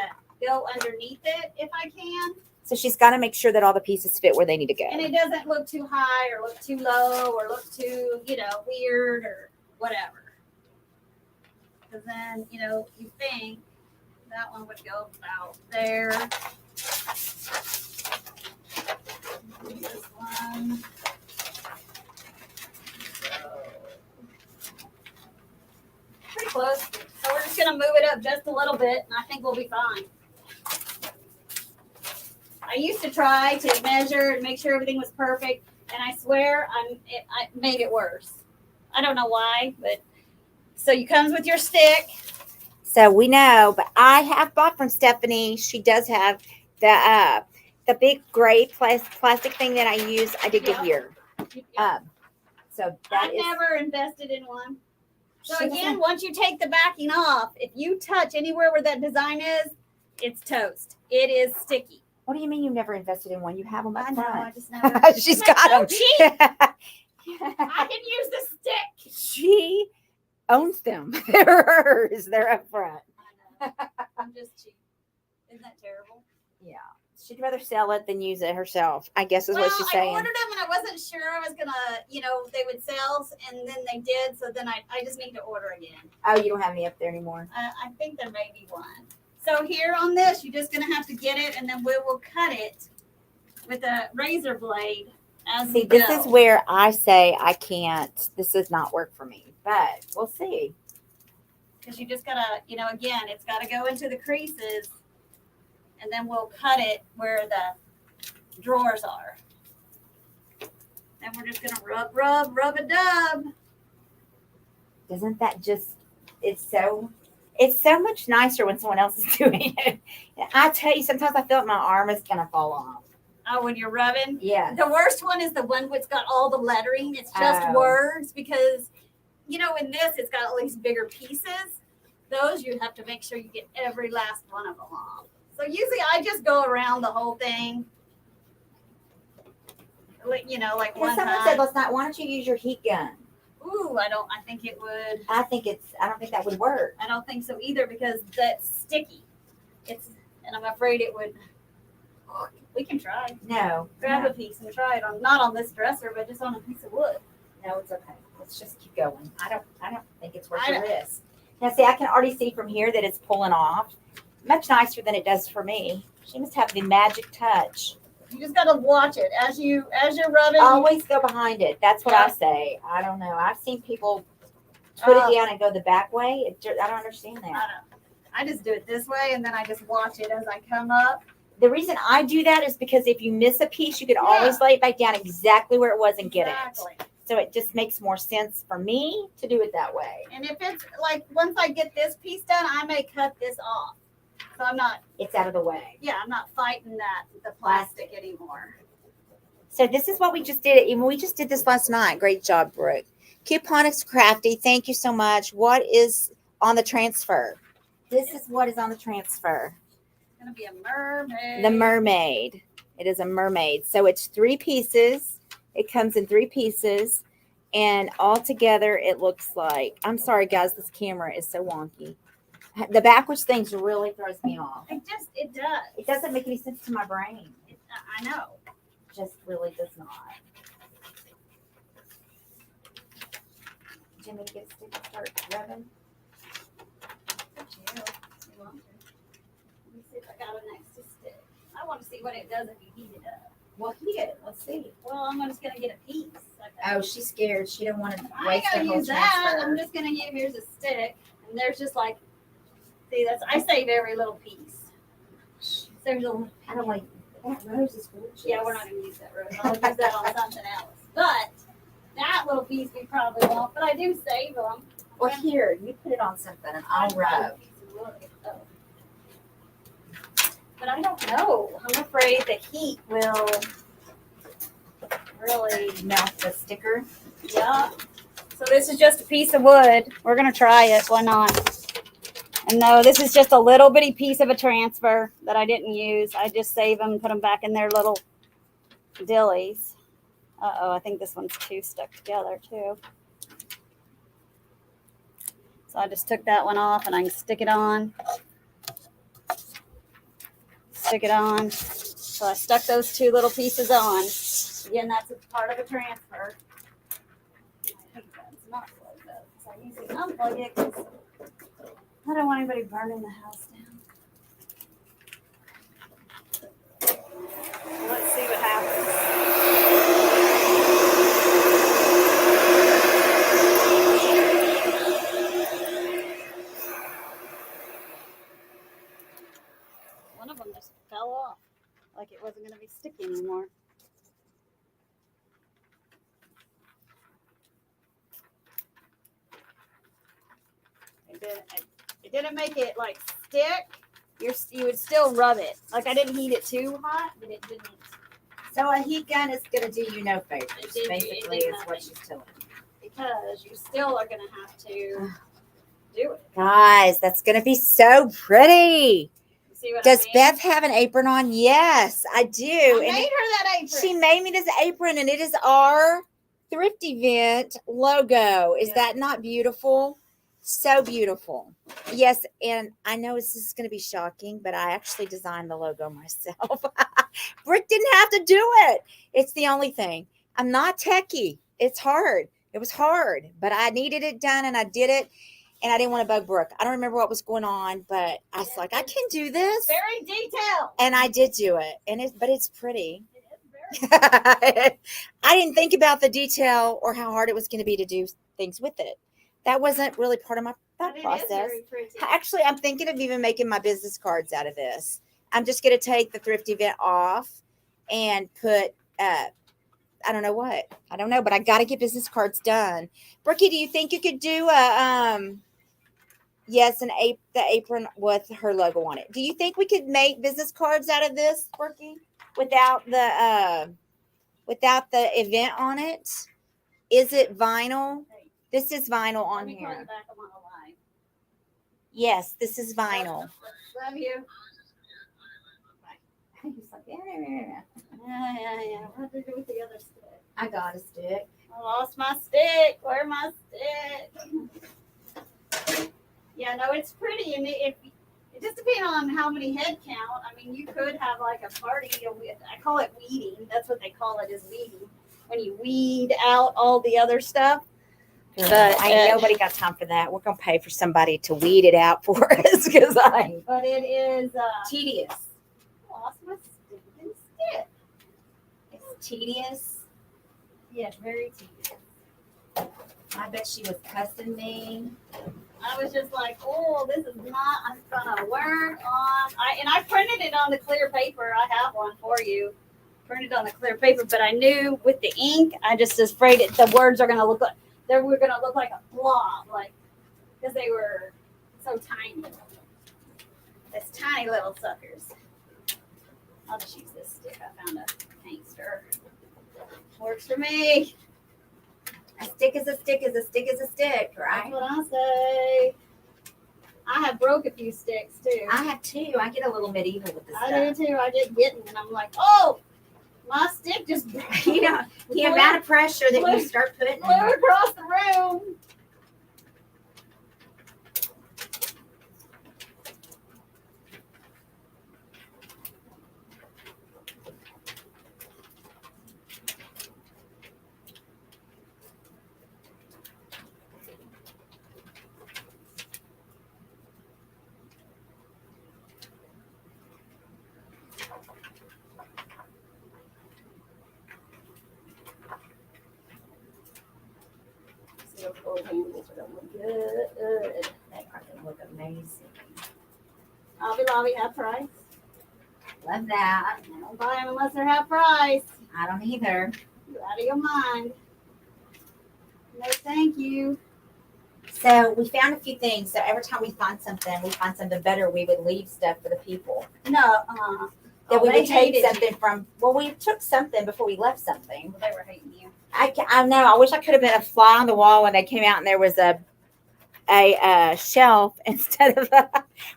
go underneath it if I can. So she's got to make sure that all the pieces fit where they need to go. And it doesn't look too high or look too low or look too, weird or whatever. Because then, you think that one would go about there. This one. Pretty close. So we're just going to move it up just a little bit, and I think we'll be fine. I used to try to measure and make sure everything was perfect, and I swear I made it worse. I don't know why, but so it comes with your stick. So we know, but I have bought from Stephanie. She does have the big gray plastic thing that I use. I did get here. So I've never invested in one. So again, once you take the backing off, if you touch anywhere where that design is, it's toast. It is sticky. What do you mean you've never invested in one? You have them up front. I just never. She's got them. I can use the stick. She owns them. They're hers. They're up front. I know. I'm just cheap. Isn't that terrible? Yeah. She'd rather sell it than use it herself, I guess is what she's saying. I ordered them and I wasn't sure I was going to, they would sell, and then they did. So then I just need to order again. Oh, you don't have any up there anymore? I think there may be one. So here on this, you're just going to have to get it, and then we will cut it with a razor blade as we go. This is where I say I can't. This does not work for me, but we'll see. Because you just got to, again, it's got to go into the creases, and then we'll cut it where the drawers are. And we're just going to rub a dub. Isn't that just, it's so much nicer when someone else is doing it. I tell you, sometimes I feel like my arm is going to fall off. Oh, when you're rubbing? Yeah. The worst one is the one that's got all the lettering. It's just words because, in this, it's got all these bigger pieces. Those you have to make sure you get every last one of them off. So usually I just go around the whole thing. Like one someone time. said last night, why don't you use your heat gun? Ooh, I think it would. I don't think that would work. I don't think so either because that's sticky. And I'm afraid it would. We can try. No. Grab a piece and try it not on this dresser, but just on a piece of wood. No, it's okay. Let's just keep going. I don't think it's worth the risk. Now see, I can already see from here that it's pulling off. Much nicer than it does for me. She must have the magic touch. You just gotta watch it as you're rubbing. Always go behind it. That's what I say. I don't know. I've seen people put it down and go the back way. I don't understand that. I just do it this way, and then I just watch it as I come up. The reason I do that is because if you miss a piece, you could always lay it back down exactly where it was and get it. So it just makes more sense for me to do it that way. And if it's like once I get this piece done, I may cut this off. So I'm not. It's out of the way. Yeah, I'm not fighting the plastic anymore. So this is what we just did. Even we just did this last night. Great job, Brooke. Couponics Crafty. Thank you so much. What is on the transfer? This is what is on the transfer. It's gonna be a mermaid. The mermaid. It is a mermaid. So it's 3 pieces. It comes in 3 pieces, and all together it looks like. I'm sorry, guys. This camera is so wonky. The backwards things really throws me off. It does. It doesn't make any sense to my brain. I know. It just really does not. Jimmy, get a stick and start rubbing. Let me see if I got an extra stick. I want to see what it does if you heat it up. Well, heat it. Let's see. Well, I'm just gonna get a piece. Okay. Oh, she's scared. She don't want to waste I ain't the gonna whole use that. transfer. I'm just gonna use. Here's a stick, and there's just like. See, I save every little piece. There's a. I don't like that rose is gorgeous. Yeah, we're not gonna use that rose. I'll use that on something else. But That little piece we probably won't, but I do save them. Well, here, you put it on something and I'll rub. But I don't know. I'm afraid the heat will really Melt the sticker. Yeah. So this is just a piece of wood. We're going to try it. Why not? And no, this is just a little bitty piece of a transfer that I didn't use. I just save them and put them back in their little dillies. Uh-oh, I think this one's too stuck together too. So I just took that one off and I can stick it on. Stick it on. So I stuck those two little pieces on. Again, that's a part of a transfer. I think that's not plugged up. So I usually unplug it because I don't want anybody burning the house down. Let's see what happens. One of them just fell off like it wasn't going to be sticky anymore. It didn't make it like stick. You would still rub it. Like I didn't heat it too hot, but it didn't. So a heat gun is going to do you no favors. Basically, is nothing. what she's telling me. Because you still are going to have to do it. Guys, that's going to be so pretty. You see what Does I mean? Beth have an apron on? Yes, I do. I And made her that apron. she made me this apron, and it is our thrift event logo. Is that not beautiful? So beautiful. Yes, and I know this is going to be shocking, but I actually designed the logo myself. Brick didn't have to do it. It's the only thing. I'm not techie. It's hard. It was hard, but I needed it done, and I did it, and I didn't want to bug Brooke. I don't remember what was going on, but I was like, I can do this. Very detailed. And I did do it, but it's pretty. It is very I didn't think about the detail or how hard it was going to be to do things with it. That wasn't really part of my thought process. very pretty. Actually, I'm thinking of even making my business cards out of this. I'm just going to take the thrift event off and put, I don't know what. I don't know, but I got to get business cards done. Brookie, do you think you could do the apron with her logo on it? Do you think we could make business cards out of this, Brookie, without the event on it? Is it vinyl? This is vinyl on here. Back on the line. Yes, this is vinyl. Love you. Yeah. What did I do with the other stick? I got a stick. I lost my stick. Where's my stick? Yeah, no, it's pretty, and it just depends on how many head count. I mean, you could have like a party. I call it weeding. That's what they call it, is weeding. When you weed out all the other stuff. But ain't nobody got time for that. We're gonna pay for somebody to weed it out for us because But it is tedious. Lost my stick. It's tedious. Yeah, very tedious. I bet she was cussing me. I was just like, oh, this is not gonna work on. I printed it on the clear paper. I have one for you. Printed on the clear paper, but I knew with the ink, I just was afraid the words are gonna look like we're gonna look like a blob, like because they were so tiny. This tiny little suckers. I'll just use this stick. I found a paint stir. Works for me. A stick is a stick is a stick is a stick, right? That's what I say. I have broke a few sticks too. I have too. I get a little medieval with this stuff. I do too. I get getting, and I'm like, oh, my stick just You know, the amount of pressure that you start putting flew across the room. Good. That fucking look amazing. Hobby Lobby half price. Love that. I don't buy them unless they're half price. I don't either. You're out of your mind. No, thank you. So we found a few things. So every time we find something better, we would leave stuff for the people. No, That we they would take hated something from. Well, we took something before we left something. Well, they were hating you. I know. I wish I could have been a fly on the wall when they came out and there was a shelf instead of a.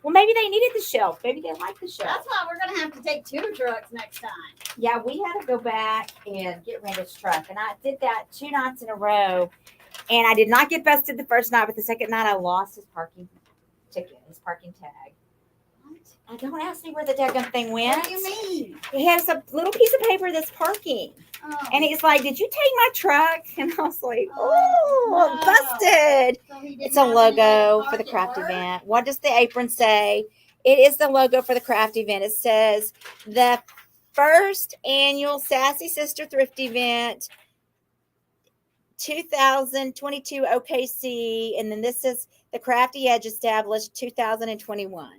Well, maybe they needed the shelf. Maybe they liked the shelf. That's why we're gonna have to take 2 trucks next time. Yeah, we had to go back and get Randall's truck, and I did that 2 nights in a row. And I did not get busted the first night, but the second night I lost his parking ticket, his parking tag. What? Don't ask me where the daggum thing went. What do you mean? He has a little piece of paper that's parking. Oh. And he's like, "Did you take my truck?" And I was like, "Oh, no. busted." So It's a logo for the craft event. What does the apron say? It is the logo for the craft event. It says the first annual Sassy Sister Thrift Event 2022 OKC. And then this is the Crafty Edge established 2021.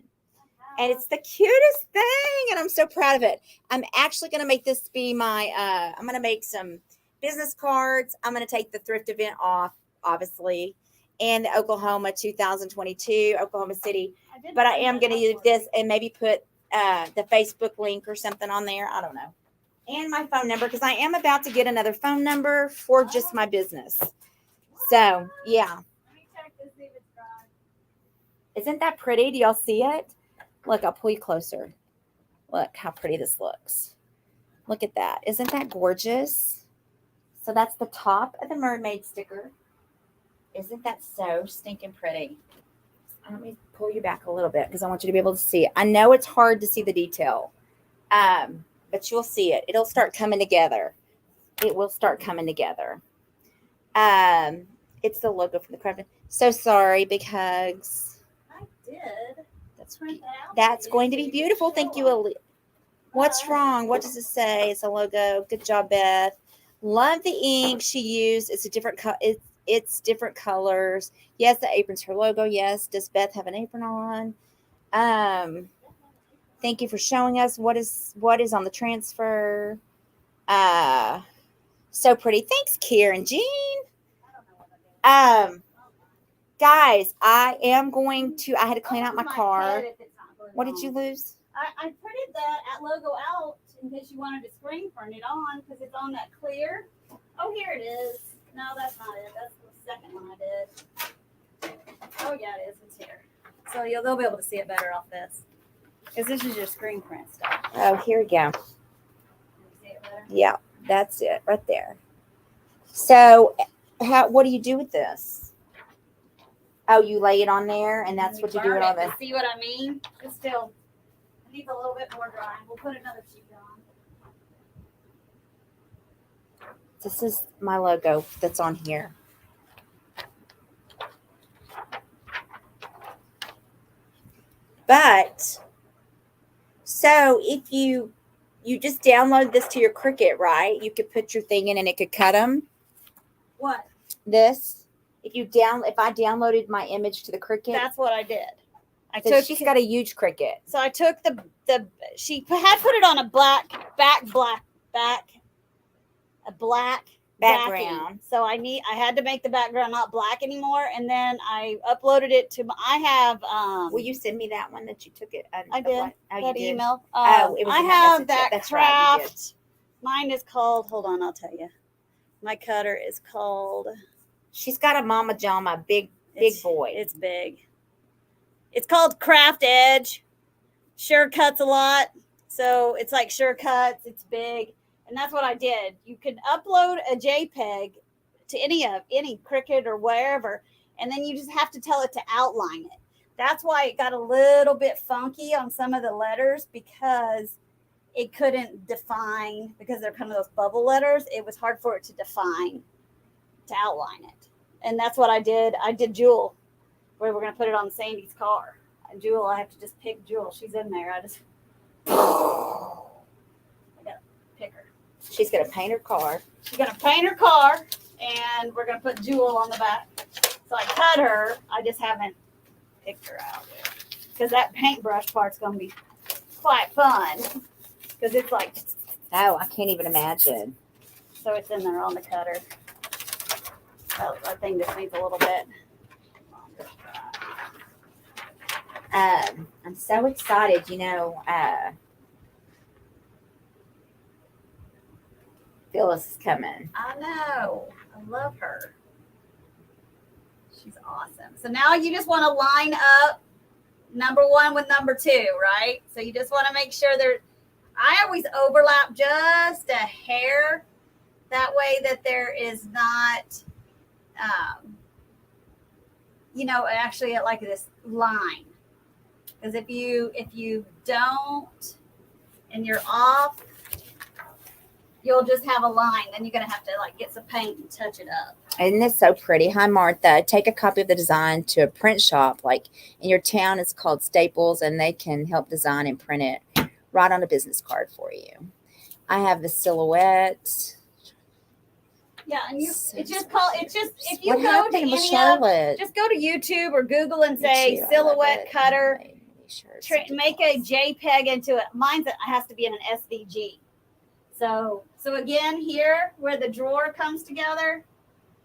And it's the cutest thing. And I'm so proud of it. I'm actually going to make this be my, I'm going to make some business cards. I'm going to take the thrift event off, obviously, and the Oklahoma 2022, Oklahoma City. But I am going to use this and maybe put the Facebook link or something on there. I don't know. And my phone number, because I am about to get another phone number for just my business. So, yeah. Let me check to see if it's dry. Isn't that pretty? Do y'all see it? Look, I'll pull you closer. Look how pretty this looks. Look at that. Isn't that gorgeous? So that's the top of the mermaid sticker. Isn't that so stinking pretty? Let me pull you back a little bit because I want you to be able to see it. I know it's hard to see the detail, but you'll see it. It'll start coming together. It will start coming together. It's the logo for the craft. So sorry, big hugs. I did. That's going to be beautiful. Thank you, Ali. What's wrong? What does it say? It's a logo. Good job, Beth. Love the ink she used. It's a different it's different colors. Yes, the apron's her logo. Yes. Does Beth have an apron on? Thank you for showing us what is on the transfer. So pretty. Thanks, Kier and Jean. Guys, I am going to. I had to clean out my car. What did you lose? I printed that at logo out in case you wanted to screen print it on because it's on that clear. Oh, here it is. No, that's not it. That's the second one I did. Oh, yeah, it is. It's here. So they'll be able to see it better off this. Because this is your screen print stuff. Oh, here we go. Can you see it better? Yeah, that's it right there. So, what do you do with this? Oh, you lay it on there, and that's what you do with all this. See what I mean? It still needs a little bit more dry. We'll put another sheet on. This is my logo that's on here. But, so if you just download this to your Cricut, right? You could put your thing in and it could cut them. What? This. If I downloaded my image to the Cricut. That's what I did. She's got a huge Cricut. So I took she had put it on a black background. So I had to make the background not black anymore, and then I uploaded it to. I have. Will you send me that one that you took it? I did. That email. It was. I have that that's craft. Right, mine is called. Hold on, I'll tell you. My cutter is called. She's got a Mama Jama, big boy. It's big. It's called Craft Edge. Sure cuts a lot. So it's like sure cuts. It's big. And that's what I did. You could upload a JPEG to any Cricut or wherever. And then you just have to tell it to outline it. That's why it got a little bit funky on some of the letters because it couldn't define, because they're kind of those bubble letters. It was hard for it to define, to outline it. And that's what I did. I did Jewel, where we're going to put it on Sandy's car. And Jewel, I have to just pick Jewel. She's in there. I got to pick her. She's going to paint her car. She's going to paint her car, and we're going to put Jewel on the back. So I cut her. I just haven't picked her out yet. Because that paintbrush part's going to be quite fun. Because it's like... Oh, I can't even imagine. So it's in there on the cutter. Oh, I think this needs a little bit. I'm so excited, Phyllis is coming. I know. I love her. She's awesome. So now you just want to line up number one with number two, right? So you just want to make sure I always overlap just a hair. That way that there is not, actually like this line. Because if you don't and you're off, you'll just have a line. Then you're going to have to like get some paint and touch it up. Isn't this so pretty? Hi, Martha. Take a copy of the design to a print shop. Like in your town, it's called Staples, and they can help design and print it right on a business card for you. I have the silhouette. Yeah, and if you What go to happened with any Charlotte? just go to YouTube or Google and say silhouette cutter. Make a JPEG into it. Mine's has to be in an SVG. So again, here where the drawer comes together,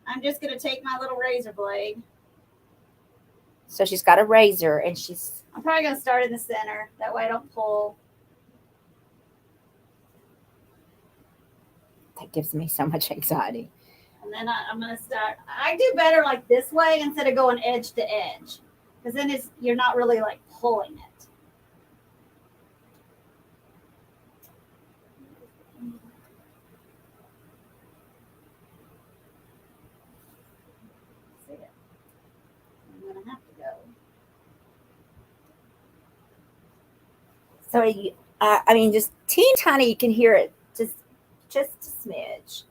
I'm just going to take my little razor blade. So she's got a razor, and I'm probably going to start in the center. That way I don't pull. That gives me so much anxiety. And then I'm going to start. I do better like this way instead of going edge to edge. Because then you're not really like pulling it. So, just teeny tiny, you can hear it, just a smidge.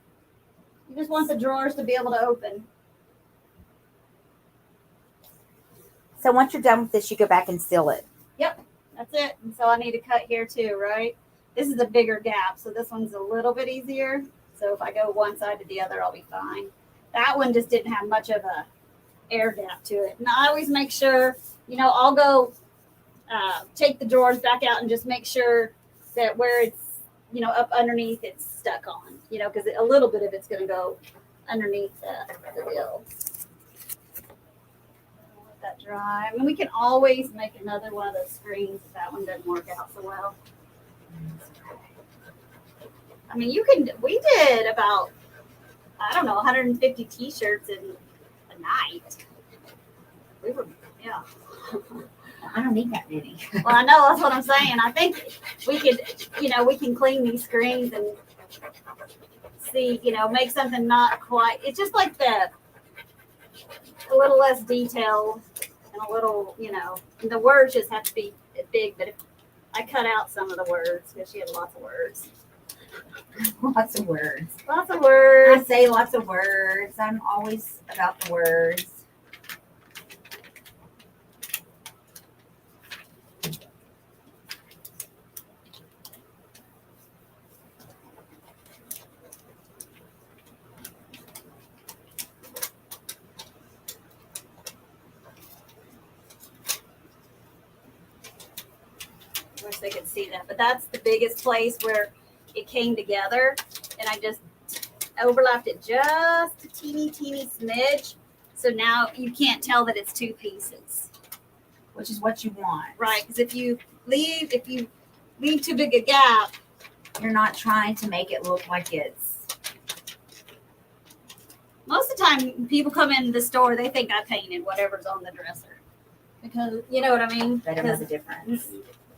You just want the drawers to be able to open. So once you're done with this, you go back and seal it. Yep, that's it. And so I need to cut here too, right? This is a bigger gap, so this one's a little bit easier. So if I go one side to the other, I'll be fine. That one just didn't have much of a air gap to it. And I always make sure, I'll go take the drawers back out and just make sure that where it's, up underneath, it's stuck on, because a little bit of it's going to go underneath the bill. Let that dry. I mean, we can always make another one of those screens if that one doesn't work out so well. I mean, we did about, 150 t-shirts in a night. Yeah. I don't need that many. Well, I know, that's what I'm saying. I think we could, we can clean these screens and see, make something not quite. It's just like a little less detail and a little, the words just have to be big. But if I cut out some of the words because she had lots of words. Lots of words. Lots of words. I say lots of words. I'm always about the words. Wish they could see that, but that's the biggest place where it came together, and I just overlapped it just a teeny smidge, so now you can't tell that it's two pieces, which is what you want, right? Because if you leave too big a gap, you're not trying to make it look like it's. Most of the time people come in the store, they think I painted whatever's on the dresser, because you know what I mean. They don't know the difference.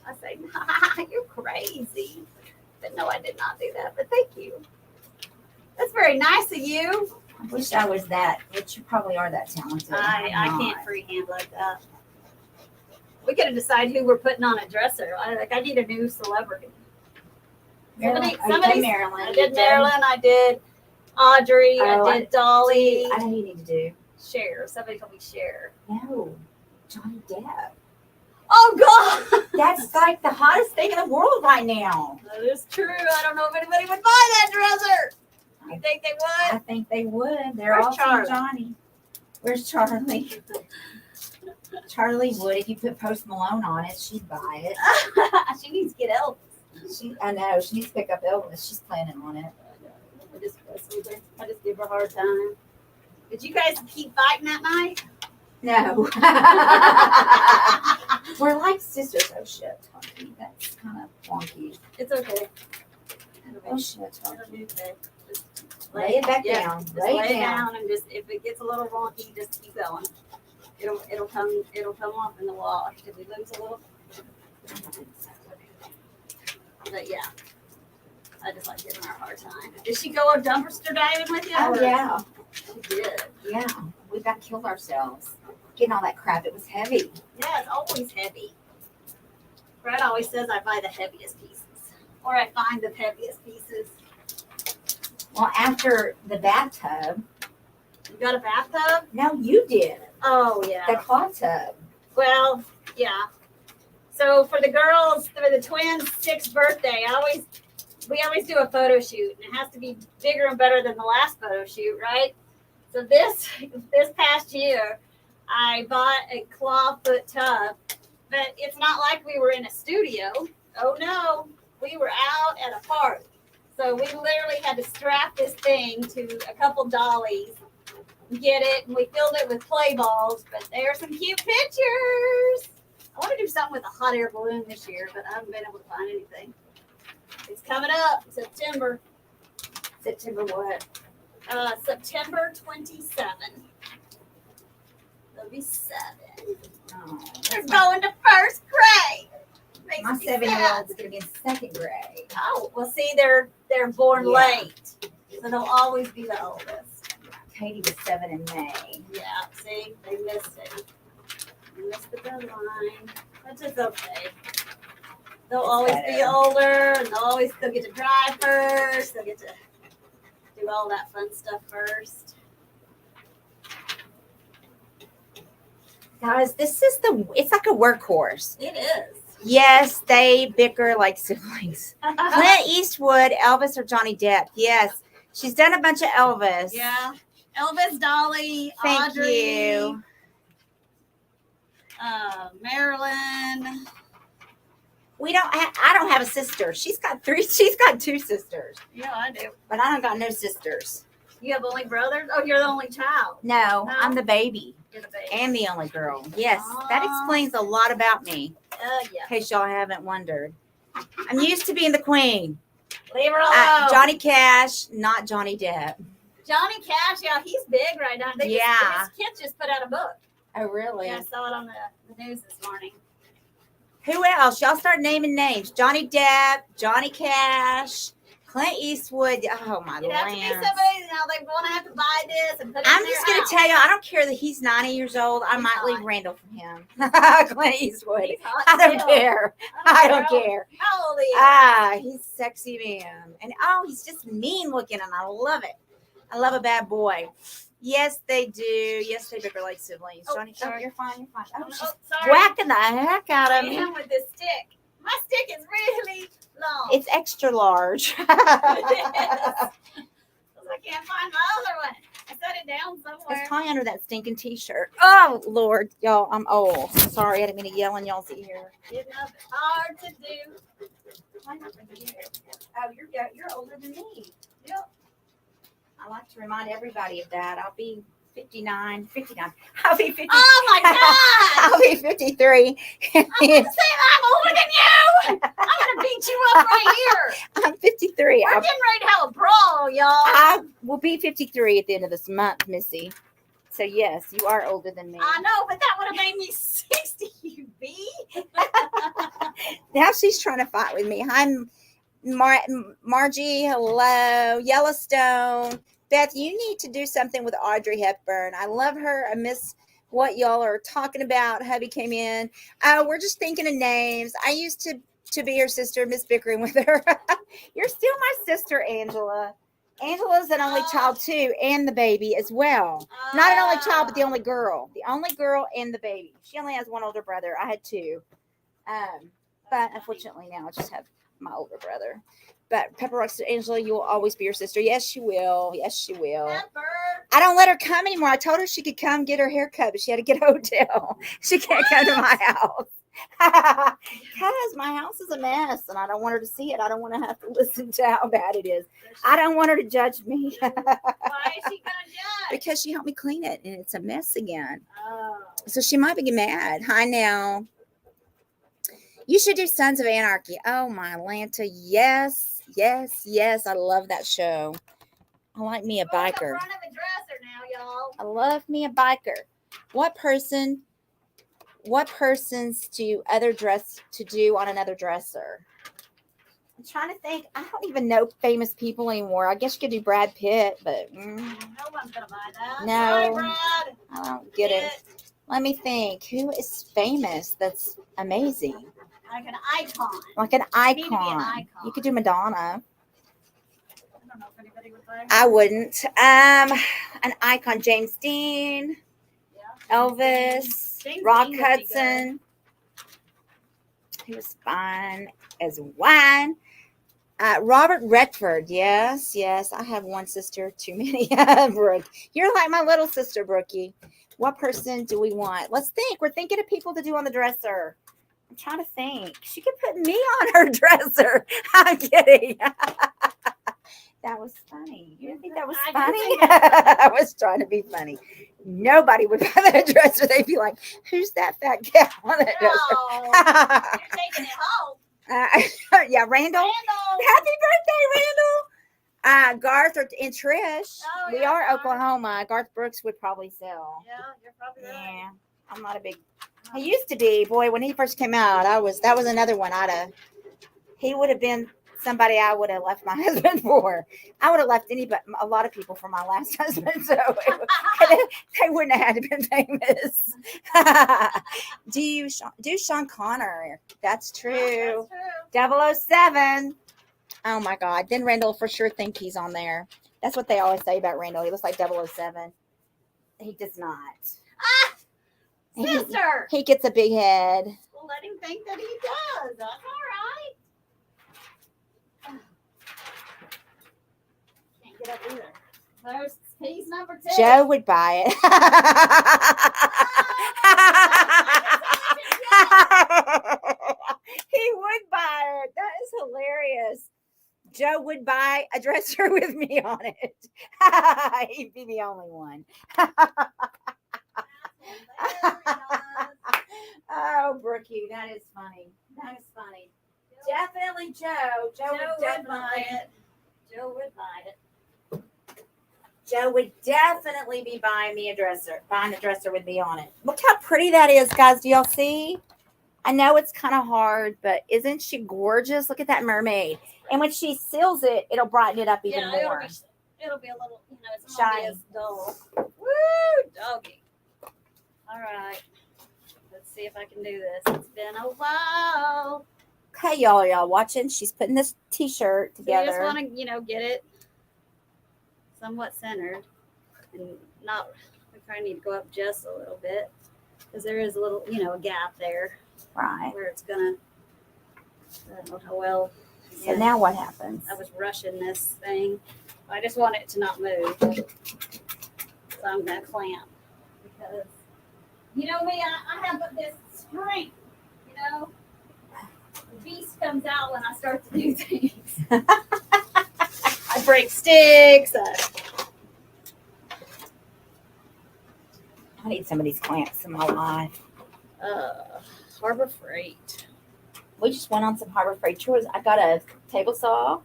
I say, nah, you're crazy. But no, I did not do that. But thank you. That's very nice of you. I wish I was that, but you probably are that talented. I can't freehand like that. We could have decided who we're putting on a dresser. I need a new celebrity. Somebody, Marilyn. I did Marilyn. I did Audrey. I did Dolly. I know you need to do. Cher. Somebody told me Cher. No, Johnny Depp. Oh, God. That's like the hottest thing in the world right now. That is true. I don't know if anybody would buy that dresser. You think they would? I think they would. They're Where's all Charlie? Johnny. Where's Charlie? Charlie would. If you put Post Malone on it, she'd buy it. She needs to get Elvis. I know. She needs to pick up Elvis. She's planning on it. I just give her a hard time. Did you guys keep fighting that night? No. We're like sisters. Oh shit, Tony. That's kind of wonky. It's okay. Oh shit, Tony. It'll be okay. Just Lay it back down. Just lay it down and just if it gets a little wonky, just keep going. It'll come off in the wash. Did we lose a little? But yeah. I just like giving her a hard time. Did she go dumpster diving with you? Oh yeah. She did. Yeah. We about killed ourselves. Getting all that crap. It was heavy. Yeah, it's always heavy. Brad always says I buy the heaviest pieces. Or I find the heaviest pieces. Well, after the bathtub. You got a bathtub? No, you did. Oh, yeah. The hot tub. Well, yeah. So for the girls, for the twins' 6th birthday, we always do a photo shoot. And it has to be bigger and better than the last photo shoot, right? So this past year, I bought a clawfoot tub. But it's not like we were in a studio. Oh, no. We were out at a park. So we literally had to strap this thing to a couple dollies, get it, and we filled it with play balls. But there's some cute pictures. I want to do something with a hot air balloon this year, but I haven't been able to find anything. It's coming up, September. September what? September 27. There'll be 7. Oh, They're going to first grade. Makes my me 7-year-old's sad. going to be in 2nd grade. Oh, well, see, they're born Yeah. late, so they'll always be the oldest. Katie was 7 in May. Yeah, see, they missed it. They missed the deadline. That's just okay. They'll always be better. older, and they'll get to drive first. They'll get to do all that fun stuff first. Guys, it's like a workhorse. It is. Yes, they bicker like siblings. Clint Eastwood, Elvis, or Johnny Depp? Yes. She's done a bunch of Elvis. Yeah. Elvis, Dolly, Thank Audrey, you. Marilyn. I don't have a sister. She's got 2 sisters. Yeah, I do. But I don't got no sisters. You have only brothers? Oh, you're the only child. No, No? I'm the baby. You're the baby. And the only girl. Yes. That Aw. explains a lot about me. Yeah. In case y'all haven't wondered. I'm used to being the queen. Leave her alone. Johnny Cash, not Johnny Depp. Johnny Cash, yeah, he's big right now. His kid just put out a book. Oh, really? Yeah, I saw it on the news this morning. Who else? Y'all start naming names. Johnny Depp, Johnny Cash, Clint Eastwood. Oh, my It has to be land. somebody, they want to have to buy this and put it I'm in just their going to house. tell you, I don't care that he's 90 years old. I He's might leave hot. Randall for him. Clint Eastwood. He's hot I don't still. care. I don't Girl, care. How old are you? He's a sexy man. And he's just mean looking and I love it. I love a bad boy. Yes, they do. Yes, they bicker like siblings. Oh, Johnny, sorry. you're fine. You're fine. Oh, she's sorry. whacking the heck out of I me. am with this stick. My stick is really long. It's extra large. It is. 'Cause I can't find my other one. I set it down somewhere. It's probably under that stinking t-shirt. Oh, Lord. Y'all, I'm old. Sorry, I didn't mean to yell in y'all's ear. Getting up is hard to do. Oh, you're older than me. Yep. I like to remind everybody of that. I'll be 59. I'll be 50. Oh my God! I'll be 53. I'm gonna say I'm older than you. I'm gonna beat you up right here. I'm 53. We're getting ready to have a brawl, y'all. I will be 53 at the end of this month, Missy. So yes, you are older than me. I know, but that would have made me 60, you bee. Now she's trying to fight with me. Hi, Margie. Hello, Yellowstone. Beth, you need to do something with Audrey Hepburn. I love her. I miss what y'all are talking about. Hubby came in. We're just thinking of names. I used to be her sister, Miss bickering with her. You're still my sister, Angela. Angela's an only child too, and the baby as well. Not an only child, but the only girl. The only girl and the baby. She only has one older brother. I had 2. But unfortunately now I just have my older brother. But Pepper Rock said, Angela, you will always be your sister. Yes, she will. Yes, she will. Pepper. I don't let her come anymore. I told her she could come get her hair cut, but she had to get a hotel. She can't come to my house. Because my house is a mess and I don't want her to see it. I don't want to have to listen to how bad it is. I don't want her to judge me. Why is she gonna judge? Because she helped me clean it and it's a mess again. Oh. So she might be mad. Hi now. You should do Sons of Anarchy. Oh my Lanta. Yes. Yes. Yes. I love that show. I like me a biker. The front of a dresser now, y'all. I love me a biker. What persons do other dress to do on another dresser? I'm trying to think. I don't even know famous people anymore. I guess you could do Brad Pitt, but No one's gonna buy that. no, Sorry, Brad. I don't get it. Let me think. Who is famous that's amazing? Like an icon. Like an You need to be an icon. icon. You could do Madonna. I don't know if anybody would buy I her. wouldn't. An icon. James Dean, Yeah. Elvis, James Rock Dean would be Hudson. He was fine as wine. Robert Redford. Yes, yes. I have one sister too many. Brooke. You're like my little sister, Brookie. What person do we want? Let's think. We're thinking of people to do on the dresser. I'm trying to think. She could put me on her dresser. I'm kidding. That was funny. You didn't think that was I funny? did think that was funny. I was trying to be funny. Nobody would buy that dresser. They'd be like, "Who's that fat gal on that No, dresser?" you're taking it home. Yeah, Randall. Randall. Happy birthday, Randall. Garth and Trish. Oh, We yeah, are Garth. Oklahoma. Garth Brooks would probably sell. Yeah, you're probably right. Yeah, I'm not a big. I used to be. Boy, when he first came out, that was another one. He would have been somebody I would have left my husband for. I would have left a lot of people for my last husband, so they wouldn't have had to been famous. Do Sean Connor? That's true. That's true. 007. Oh my God. Then Randall for sure think he's on there. That's what they always say about Randall. He looks like 007. He does not. Ah, sister. He gets a big head. Well, let him think that he does. That's all right. Can't get up either. There's piece number 2. Joe would buy it. He would buy it. That is hilarious. Joe would buy a dresser with me on it. He'd be the only one. Oh, Brookie, that is funny. That is funny. Definitely Joe. Joe would buy it. Joe would buy it. Joe would definitely be buying a dresser with me on it. Look how pretty that is, guys. Do y'all see? I know it's kind of hard, but isn't she gorgeous? Look at that mermaid. And when she seals it, it'll brighten it up even more. It'll be a little, it's shiny. As dull. Woo, doggy. All right. Let's see if I can do this. It's been a while. Okay, y'all watching? She's putting this t-shirt together. So I just want to, get it somewhat centered, and not. We probably need to go up just a little bit because there is a little, a gap there, right, where it's gonna. I don't know how well. So now what happens? I was rushing this thing. I just want it to not move, so I'm gonna clamp because me, I have this strength, The beast comes out when I start to do things. I break sticks. I need some of these clamps in my life. Harbor Freight. We just went on some Harbor Freight tours. I got a table saw.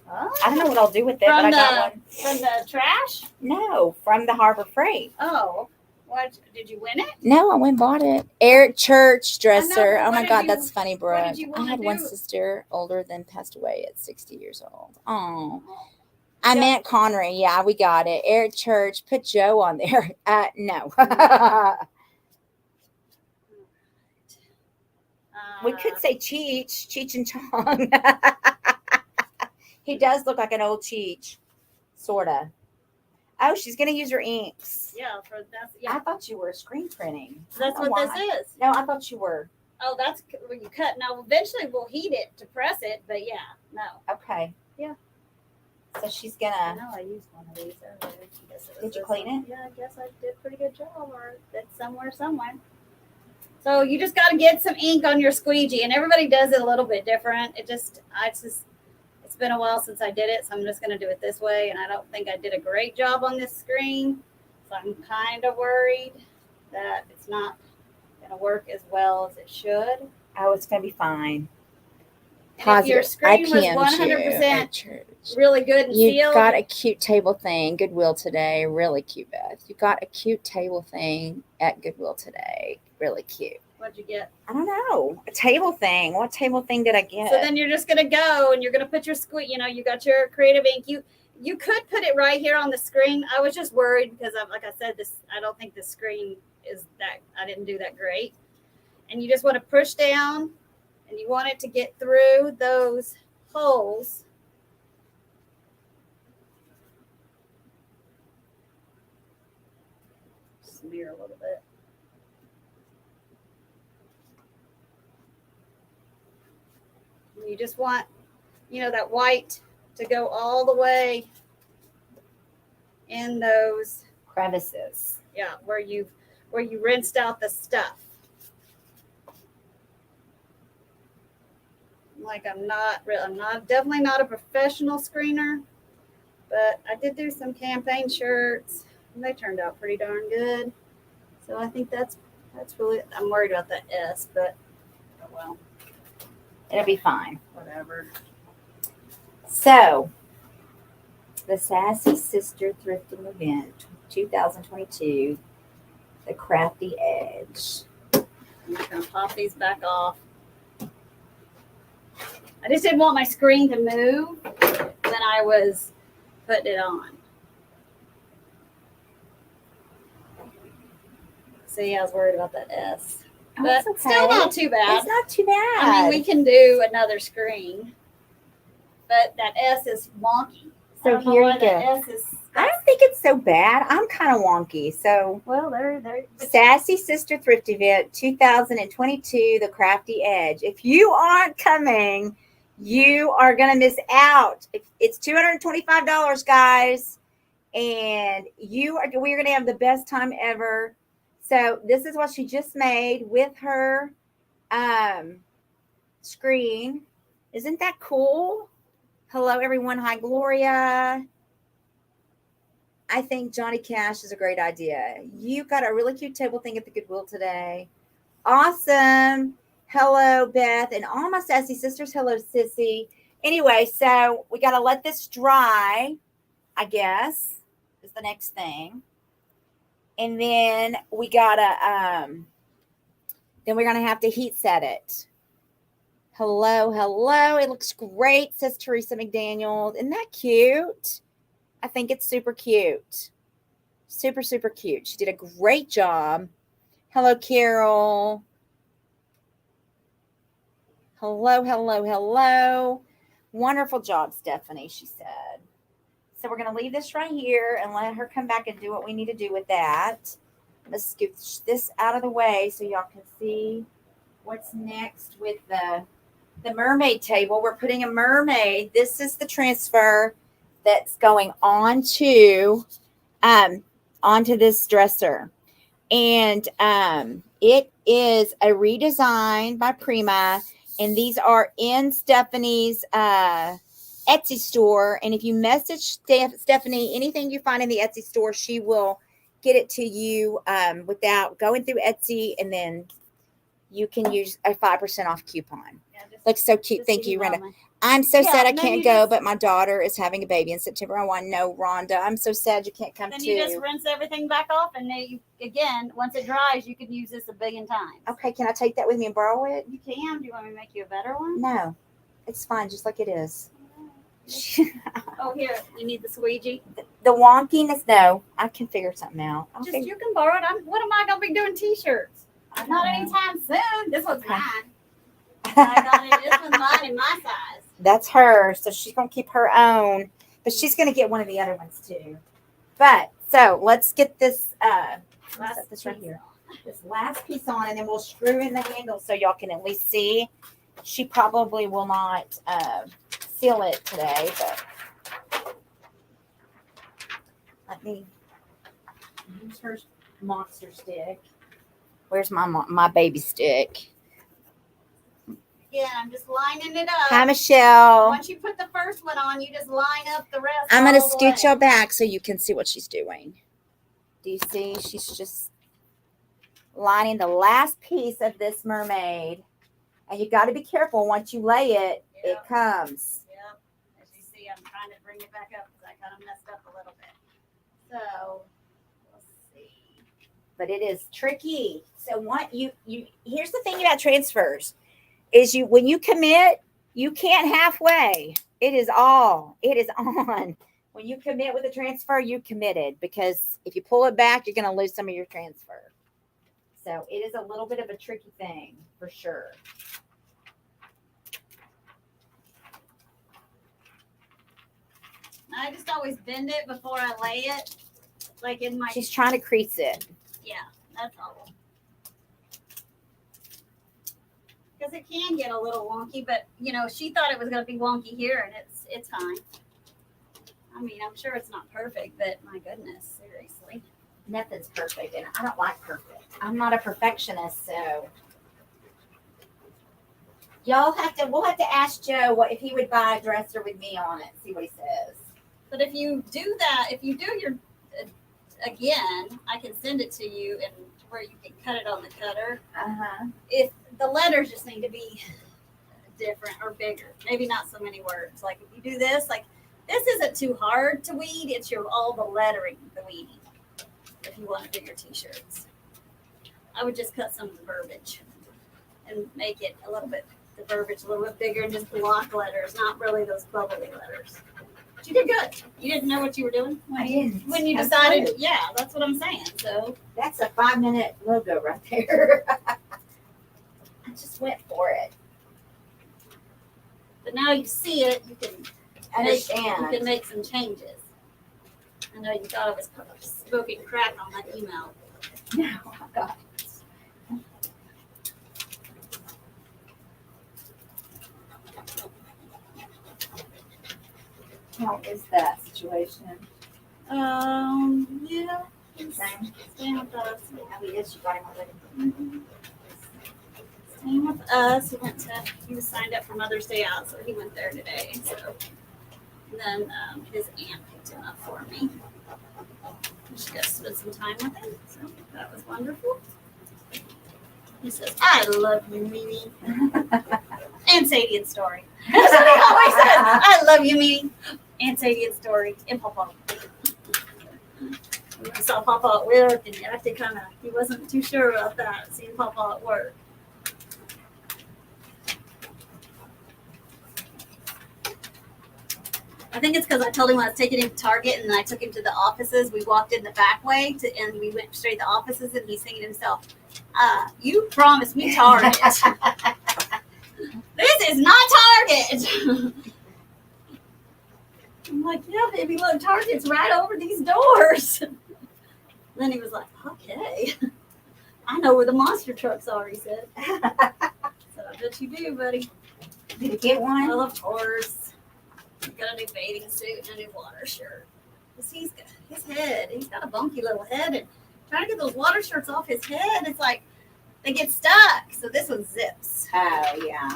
Oh. I don't know what I'll do with it, but I got one. From the trash? No, from the Harbor Freight. Oh. What, did you win it? No, I went and bought it. Eric Church dresser. I know, oh my God, that's funny, Brooke. What did you I had one do? sister older than passed away at 60 years old. Oh. I meant Connery. Yeah, we got it. Eric Church. Put Joe on there. No. We could say Cheech and Chong. He does look like an old Cheech. Sorta. Oh, she's gonna use her inks. Yeah, I thought you were screen printing. That's what this is. No, I thought you were. Oh, that's where you cut. Now, eventually we'll heat it to press it, but yeah, no. Okay. Yeah. So she's I gonna. know I used one of these earlier. Did you clean it? Yeah, I guess I did a pretty good job, or it's somewhere. So you just got to get some ink on your squeegee, and everybody does it a little bit different. It's been a while since I did it, so I'm just going to do it this way. And I don't think I did a great job on this screen, so I'm kind of worried that it's not going to work as well as it should. Oh, it's going to be fine. And if your screen was 100% really good and sealed. You got a cute table thing, Goodwill today. Really cute, Beth. You got a cute table thing at Goodwill today. Really cute. What'd you get? I don't know. A table thing. What table thing did I get? So then you're just gonna go and you're gonna put your you got your creative ink. You could put it right here on the screen. I was just worried because like I said, I don't think the screen is that, I didn't do that great. And you just want to push down and you want it to get through those holes. Smear a little bit. You just want, that white to go all the way in those crevices. Yeah, where you rinsed out the stuff. I'm definitely not a professional screener, but I did do some campaign shirts and they turned out pretty darn good. So I think that's really, I'm worried about the S, but oh well. It'll be fine. Whatever. So, the Sassy Sister Thrifting Event 2022, the Crafty Edge. I'm just going to pop these back off. I just didn't want my screen to move when I was putting it on. See, I was worried about that S. But okay. Still not too bad. It's not too bad. I mean, we can do another screen. But that S is wonky. So here you go. I don't think it's so bad. I'm kind of wonky. So, well, there. Sassy Sister Thrift Event 2022, the Crafty Edge. If you aren't coming, you are going to miss out. It's $225, guys. And we're going to have the best time ever. So this is what she just made with her screen. Isn't that cool? Hello, everyone. Hi, Gloria. I think Johnny Cash is a great idea. You got a really cute table thing at the Goodwill today. Awesome. Hello, Beth, and all my sassy sisters. Hello, Sissy. Anyway, so we got to let this dry, I guess, is the next thing. And then we got to, then we're going to have to heat set it. Hello, hello. It looks great, says Teresa McDaniel. Isn't that cute? I think it's super cute. Super, super cute. She did a great job. Hello, Carol. Hello, hello, hello. Wonderful job, Stephanie, she said. So we're going to leave this right here and let her come back and do what we need to do with that. Let's scooch this out of the way so y'all can see what's next with the mermaid table. We're putting a mermaid. This is the transfer that's going onto this dresser. And it is a redesign by Prima. And these are in Stephanie's Etsy store. And if you message Stephanie, anything you find in the Etsy store, she will get it to you without going through Etsy. And then you can use a 5% off coupon. Yeah, looks so cute. Thank you, Rhonda. I'm so sad I can't go, but my daughter is having a baby in September. Oh, I know, Rhonda. I'm so sad you can't come too. Then you just rinse everything back off, and then again, once it dries, you can use this a billion times. Okay, can I take that with me and borrow it? You can. Do you want me to make you a better one? No, it's fine, just like it is. Oh, here, you need the squeegee. The wonkiness, no, I can figure something out. You can borrow it. What am I going to be doing T-shirts? Not anytime soon. This one's mine. I got it. This one's mine in my size. That's her, so she's going to keep her own, but she's going to get one of the other ones too. But, so, let's get this, this right here. This last piece on, and then we'll screw in the handle so y'all can at least see. She probably will not seal it today, but let me use her monster stick. Where's my baby stick? Again, I'm just lining it up. Hi, Michelle. Once you put the first one on, you just line up the rest. I'm going to scoot y'all back so you can see what she's doing. Do you see? She's just lining the last piece of this mermaid. And you got to be careful. Once you lay it, it comes. Yep. As you see, I'm trying to bring it back up because I kind of messed up a little bit. So, we'll see. But it is tricky. So here's the thing about transfers is when you commit, you can't halfway. It is on. When you commit with a transfer, you committed, because if you pull it back, you're going to lose some of your transfer. So it is a little bit of a tricky thing for sure. I just always bend it before I lay it, like in my. She's trying to crease it. Yeah, that's all. Because it can get a little wonky, but she thought it was going to be wonky here, and it's fine. I mean, I'm sure it's not perfect, but my goodness, seriously. Nothing's perfect, and I don't like perfect. I'm not a perfectionist, so we'll have to ask Joe if he would buy a dresser with me on it. See what he says. But if you do that, if you do your again, I can send it to you and where you can cut it on the cutter. If the letters just need to be different or bigger, maybe not so many words. Like if you do this, like this isn't too hard to weed. It's all the lettering, the weeding. If you want to do your t-shirts, I would just cut some of the verbiage and make it the verbiage a little bit bigger and just block letters, not really those bubbly letters. But you did good. You didn't know what you were doing? I didn't. When you decided, yeah, that's what I'm saying. So that's a 5-minute logo right there. I just went for it. But now you see it, you can understand. You can make some changes. I know you thought I was smoking crack on that email. No, oh God. How is that situation? Yeah. Same with us. Oh, yes, you got him already. Mm-hmm. Staying with us. He was signed up for Mother's Day out, so he went there today. So, and then his aunt picked him up for me. She got to spend some time with him, so that was wonderful. He says, "I love you, Mimi," and Sadie and Story. That's what he always says. "I love you, Mimi," and Sadie and Story, and Papa. I saw Papa at work, and he wasn't too sure about that, seeing Papa at work. I think it's because I told him I was taking him to Target, and then I took him to the offices. We walked in the back way, and we went straight to the offices, and he's thinking to himself, "You promised me Target. This is not Target." I'm like, "Yeah, baby, look, Target's right over these doors." Then he was like, "Okay. I know where the monster trucks are," he said. So I bet you do, buddy. Did you get one? Well, of course. He got a new bathing suit and a new water shirt. Because he's got his head. He's got a bunky little head. And trying to get those water shirts off his head, it's like they get stuck. So this one zips. Oh, yeah.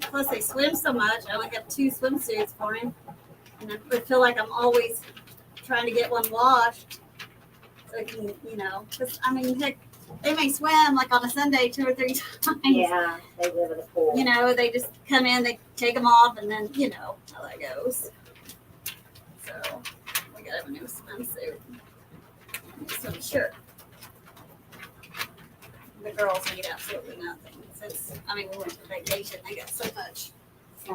Plus, they swim so much. I only have 2 swimsuits for him. And I feel like I'm always trying to get one washed. So he can, because, heck, they may swim like on a Sunday 2 or 3 times. Yeah, they live in the pool. They just come in, they take them off, and then, how that goes. So, we got a new swimsuit. New shirt. The girls need absolutely nothing. Since, we went for vacation, they got so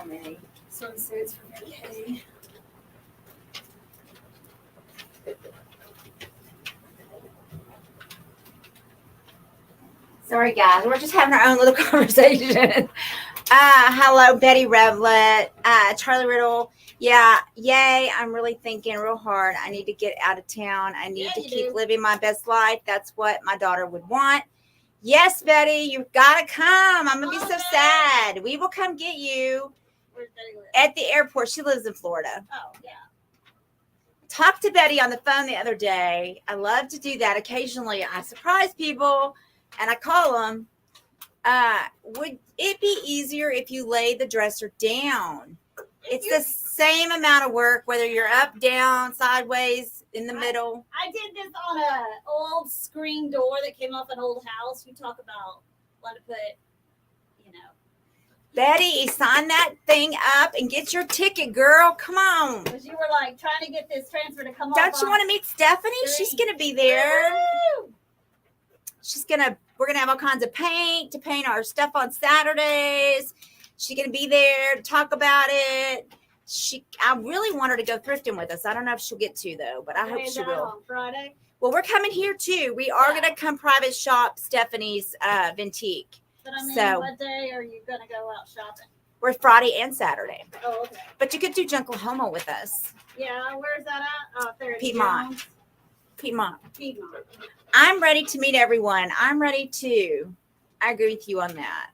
many swimsuits for vacation. Sorry, guys. We're just having our own little conversation. Hello, Betty Revlett. Charlie Riddle. Yeah, yay. I'm really thinking real hard. I need to get out of town. I need to keep living my best life. That's what my daughter would want. Yes, Betty, you've got to come. I'm going to be so sad. We will come get you. Where's Betty live? At the airport. She lives in Florida. Oh, yeah. talked to Betty on the phone the other day. I love to do that. Occasionally I surprise people and I call them. Would it be easier if you laid the dresser down? It's the same amount of work, whether you're up, down, sideways, in the middle. I did this on an old screen door that came off an old house. You talk about want to put, Betty, sign that thing up and get your ticket, girl. Come on. Because you were like trying to get this transfer to come off. Don't you want to meet Stephanie? She's going to be there. Woo! We're going to have all kinds of paint to paint our stuff on Saturdays. She's going to be there to talk about it. I really want her to go thrifting with us. I don't know if she'll get to, though, but I hope she will. On Friday? Well, we're coming here, too. We are going to come private shop Stephanie's Ventique. But I mean, So, what day are you going to go out shopping? We're Friday and Saturday. Oh, okay. But you could do Junklahoma with us. Yeah, where's that at? Oh, there it is. Piedmont. Piedmont. I'm ready to meet everyone. I'm ready to. I agree with you on that.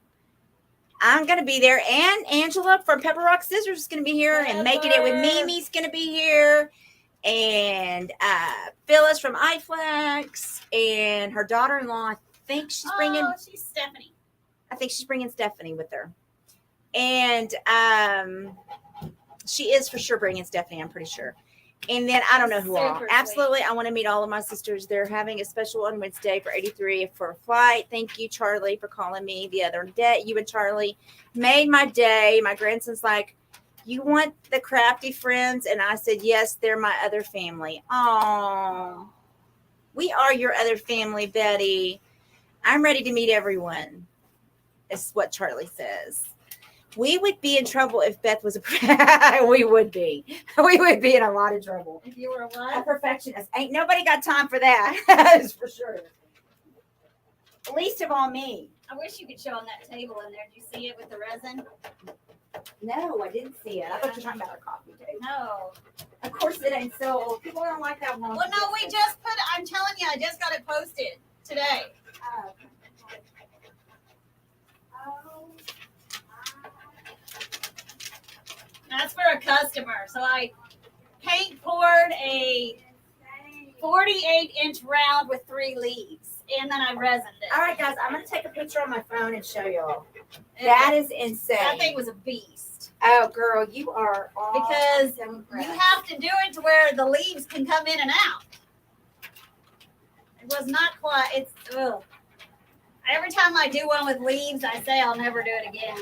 I'm going to be there. And Angela from Pepper Rock Scissors is going to be here. And Making It With Mimi's going to be here. And Phyllis from iFlex. And her daughter-in-law, I think she's bringing. Oh, she's Stephanie. I think she's bringing Stephanie with her. And she is for sure bringing Stephanie, I'm pretty sure. And then I don't know who all. Absolutely, I want to meet all of my sisters. They're having a special on Wednesday for 83 for a flight. Thank you, Charlie, for calling me the other day. You and Charlie made my day. My grandson's like, you want the Crafty friends? And I said, yes, they're my other family. Oh, we are your other family, Betty. I'm ready to meet everyone. Is what Charlie says. We would be in trouble if Beth was we would be. We would be in a lot of trouble. If you were a what? A perfectionist. Ain't nobody got time for that. That is for sure. Least of all me. I wish you could show on that table in there. Did you see it with the resin? No, I didn't see it. I thought you were talking about our coffee table. No. Of course it ain't so old. People don't like that one. Well, no, we just put, I'm telling you, I just got it posted today. That's for a customer. So I paint poured a 48-inch round with 3 leaves, and then I resined it. All right, guys, I'm going to take a picture on my phone and show y'all. That is insane. That thing was a beast. Oh, girl, you are all because you have to do it to where the leaves can come in and out. It was not quite. It's ugh. Every time I do one with leaves, I say I'll never do it again.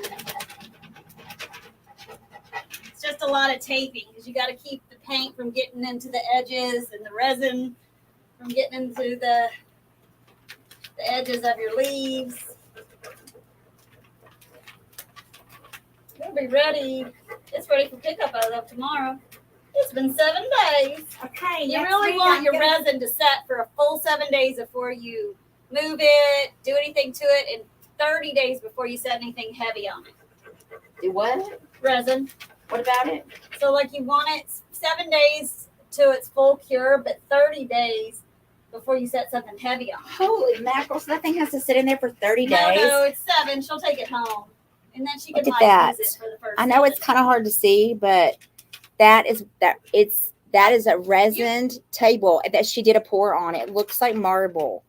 It's just a lot of taping because you got to keep the paint from getting into the edges and the resin from getting into the edges of your leaves. It'll be ready. It's ready for pickup as of tomorrow. It's been 7 days. Okay. You really want your resin to set for a full 7 days before you move it, do anything to it, and 30 days before you set anything heavy on it. Do what? Resin. What about it? So, like, you want it 7 days to its full cure, but 30 days before you set something heavy on it. Holy mackerel. So that thing has to sit in there for 30 days? No, it's 7. She'll take it home. And then she can, Look at like, that. use it for the first I know 7. it's kind of hard to see, but that is a resined table that she did a pour on. It looks like marble.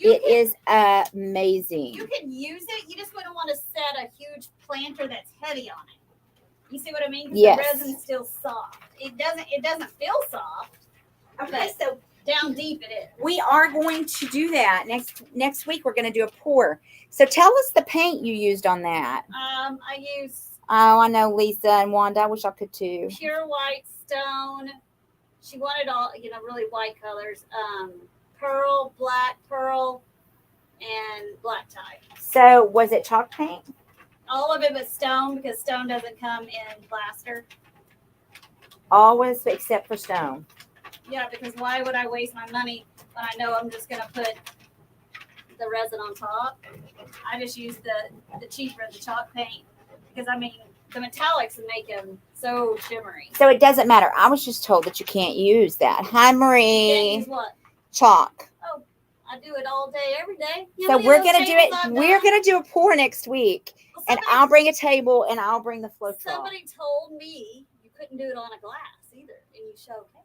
It is amazing. You can use it. You just wouldn't want to set a huge planter that's heavy on it. You see what I mean? Yes. The resin's still soft. It doesn't feel soft. Okay, so down deep it is. we are going to do that next week. We're going to do a pour. So tell us the paint you used on that. I use Oh, I know Lisa and Wanda. I wish I could too. pure white stone. She wanted all, really white colors. Pearl, black pearl, and black tie. So was it chalk paint? All of it but stone because stone doesn't come in plaster. Always except for stone. Yeah, because why would I waste my money when I know I'm just going to put the resin on top? I just use the cheaper, the chalk paint. Because, the metallics would make them so shimmery. So it doesn't matter. I was just told that you can't use that. Hi, Marie. Can't use what? Chalk. Oh, I do it all day, every day. So we're going to do it. We're going to do a pour next week. Well, and I'll bring a table and I'll bring the flow chalk. Somebody told me you couldn't do it on a glass either. And you show, okay.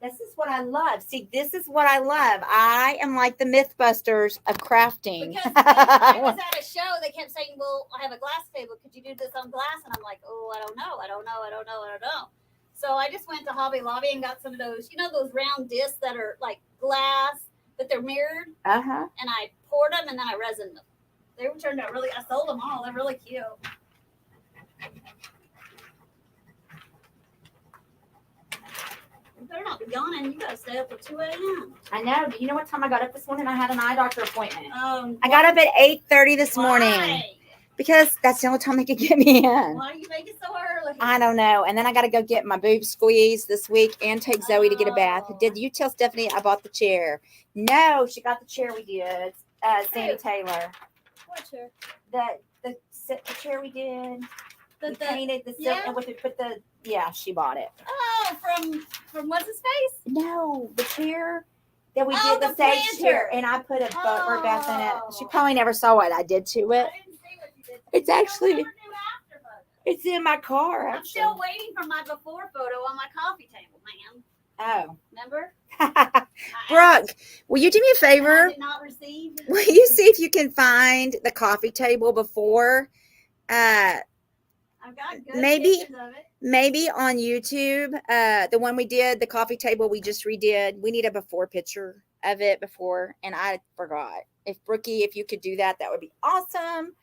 This is what I love. See, this is what I love. I am like the Mythbusters of crafting. Because I was at a show, they kept saying, well, I have a glass table. Could you do this on glass? And I'm like, oh, I don't know. So I just went to Hobby Lobby and got some of those, those round discs that are like glass, but they're mirrored. Uh-huh. And I poured them and then I resined them. They turned out I sold them all. They're really cute. You better not be yawning. You gotta stay up till 2 a.m. I know. Do you know what time I got up this morning? I had an eye doctor appointment. I got up at 8:30 this morning. Because that's the only time they could get me in. Why do you make it so early? I don't know. And then I got to go get my boob squeezed this week and take Zoe to get a bath. Did you tell Stephanie I bought the chair? No, she got the chair we did. Sandy Taylor. What chair? The chair we did. We painted the silk and with it put the she bought it. Oh, from what's his face? No, the chair that we did the sage chair, and I put a bird bath in it. She probably never saw what I did to it. I didn't see what you did. It's actually it's in my car. I'm still waiting for my before photo on my coffee table, ma'am. Oh, remember? Brooke, will you do me a favor? I did not receive. Will you see if you can find the coffee table before? I've got good pictures of it. Maybe on YouTube, the one we did, the coffee table we just redid. We need a before picture of it before, and I forgot. If Brookie, if you could do that, that would be awesome.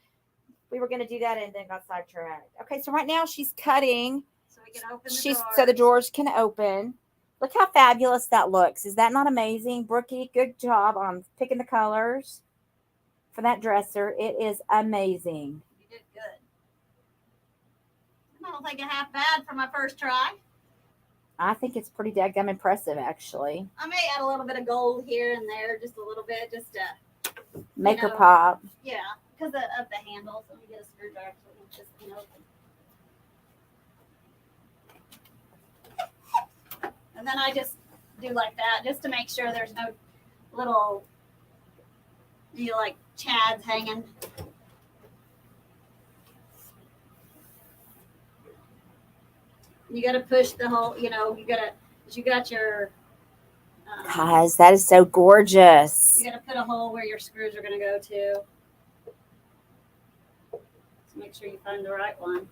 We were going to do that and then got sidetracked. Okay, so right now she's cutting. So we can open the drawers. So the drawers can open. Look how fabulous that looks. Is that not amazing? Brookie, good job on picking the colors for that dresser. It is amazing. You did good. I don't think it's half bad for my first try. I think it's pretty daggum impressive, actually. I may add a little bit of gold here and there, just a little bit, just to make her pop. Yeah, because of the handles. Let me get a screwdriver so we can just open. And then I just do like that, just to make sure there's no little, like chads hanging. You got to push the whole, you got your. Guys, that is so gorgeous. You got to put a hole where your screws are going to go to. So make sure you find the right one.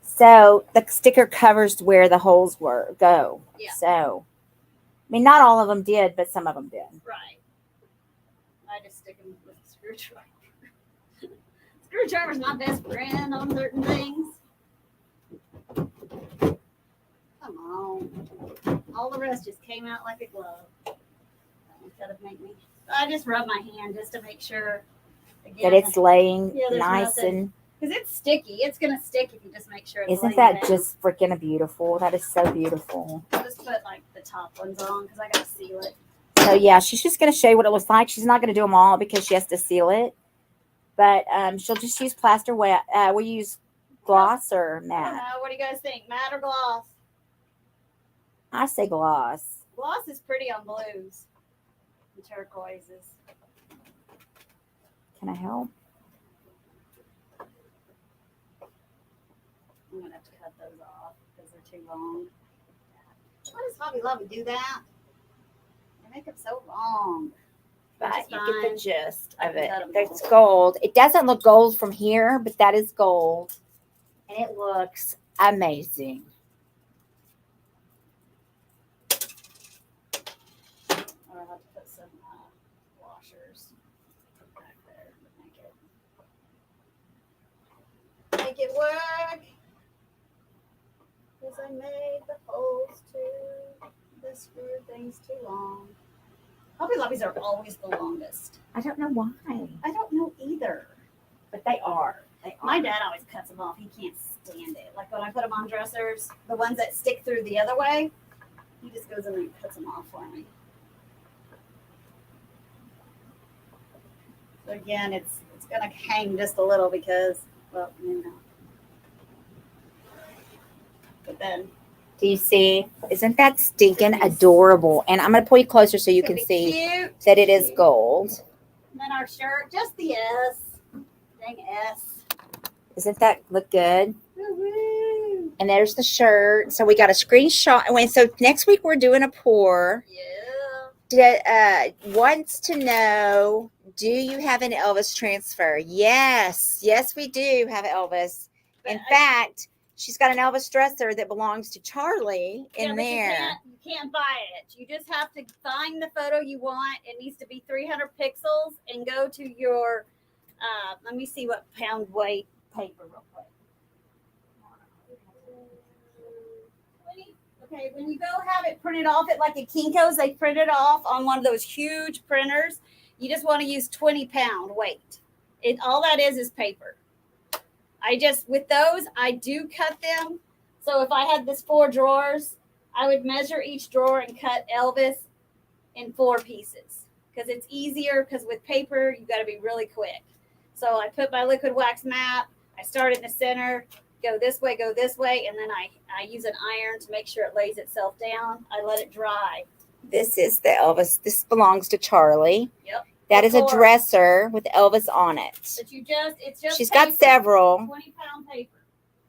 So the sticker covers where the holes go. Yeah. So, I mean, not all of them did, but some of them did. Right. I just stick them with a screwdriver. Screwdriver's my best friend on certain things. Come on. All the rest just came out like a glove. I just rub my hand just to make sure that it's laying nice and. Because it's sticky. It's going to stick if you just make sure it's Isn't that just freaking beautiful? That is so beautiful. I'll just put like the top ones on because I got to seal it. So yeah, she's just going to show you what it looks like. She's not going to do them all because she has to seal it. But she'll just use plaster wet. We use gloss or matte. I don't know. What do you guys think? Matte or gloss? I say gloss. Gloss is pretty on blues and turquoises. Can I help? I'm going to have to cut those off because they're too long. Why does Hobby Lobby do that? They make them so long. But you get the gist of it. It's gold. It doesn't look gold from here, but that is gold. And it looks amazing. I'll have to put some washers back there to make it work. Because I made the holes too. The screw thing's too long. Hobby Lobbies are always the longest. I don't know why. I don't know either. But they are. My dad always cuts them off. He can't stand it. Like when I put them on dressers, the ones that stick through the other way, he just goes in there and cuts them off for me. So again, it's going to hang just a little because, well, But then. Do you see? Isn't that stinking adorable? And I'm going to pull you closer so you can see that it is gold. And then our shirt, just the S. Dang S. Doesn't that look good? Woo-hoo. And there's the shirt. So we got a screenshot. So next week we're doing a pour. Wants to know, do you have an Elvis transfer? Yes, we do have Elvis. In fact, she's got an Elvis dresser that belongs to Charlie in there. You can't buy it. You just have to find the photo you want. It needs to be 300 pixels and go to your, let me see what pound weight paper real quick. Okay, when you go have it printed off at like a Kinko's, they print it off on one of those huge printers. You just want to use 20-pound weight. All that is paper. With those, I do cut them. So if I had this 4 drawers, I would measure each drawer and cut Elvis in 4 pieces. Because it's easier, because with paper, you got to be really quick. So I put my liquid wax map. I start in the center, go this way, and then I use an iron to make sure it lays itself down. I let it dry. This is the Elvis. This belongs to Charlie. Yep. That is a dresser with Elvis on it. But it's just She's paper. got several. 20-pound paper.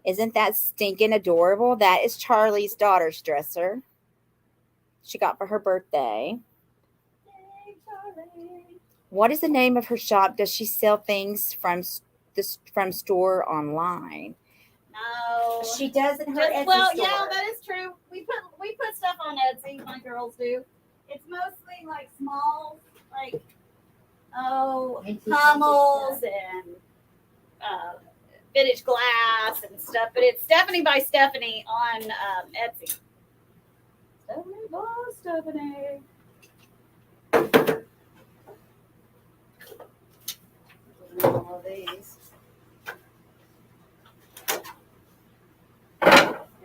Isn't that stinking adorable? That is Charlie's daughter's dresser. She got for her birthday. Hey, Charlie. What is the name of her shop? Does she sell things from store online? No, she does in her Etsy well, store. yeah, that is true. We put stuff on Etsy. My girls do. It's mostly like small, like pummels and vintage glass and stuff. But it's Stephanie by Stephanie on Etsy. Stephanie by Stephanie. All of these.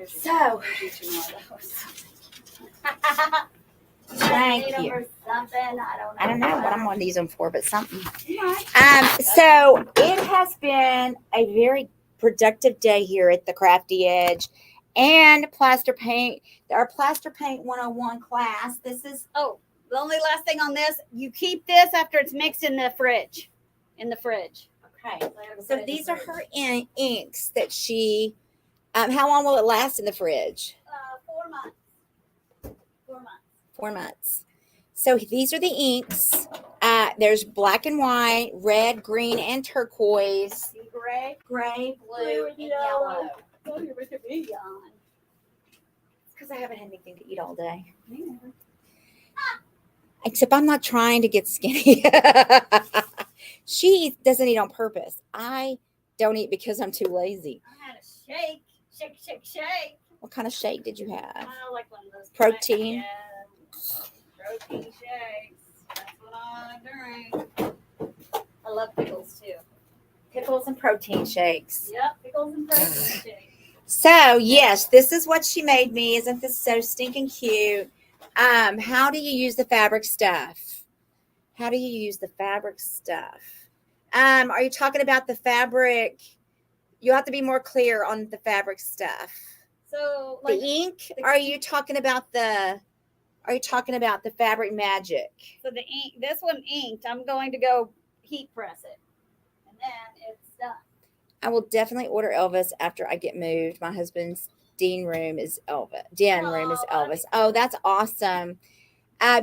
So, thank you. I don't know what I'm going to use them for, but something. So it has been a very productive day here at the Crafty Edge and Plaster Paint. Our Plaster Paint 101 class. This is the only last thing on this. You keep this after it's mixed in the fridge. Okay. So these are her inks that she. How long will it last in the fridge? 4 months. 4 months. So these are the inks. There's black and white, red, green, and turquoise. Gray, blue, and yellow. Oh, you're making me yawn. It's because I haven't had anything to eat all day. Except I'm not trying to get skinny. She doesn't eat on purpose. I don't eat because I'm too lazy. I had a shake. Shake. What kind of shake did you have? I like one of those. Protein? Protein shakes. That's what I drink. I love pickles too. Pickles and protein shakes. Yep, pickles and protein shakes. So, yes, this is what she made me. Isn't this so stinking cute? How do you use the fabric stuff? Are you talking about the fabric? You have to be more clear on the fabric stuff. So, the ink? Are you talking about the fabric magic? So the ink, this one inked, I'm going to go heat press it. And then it's done. I will definitely order Elvis after I get moved. My husband's den room is Elvis. Oh, that's awesome.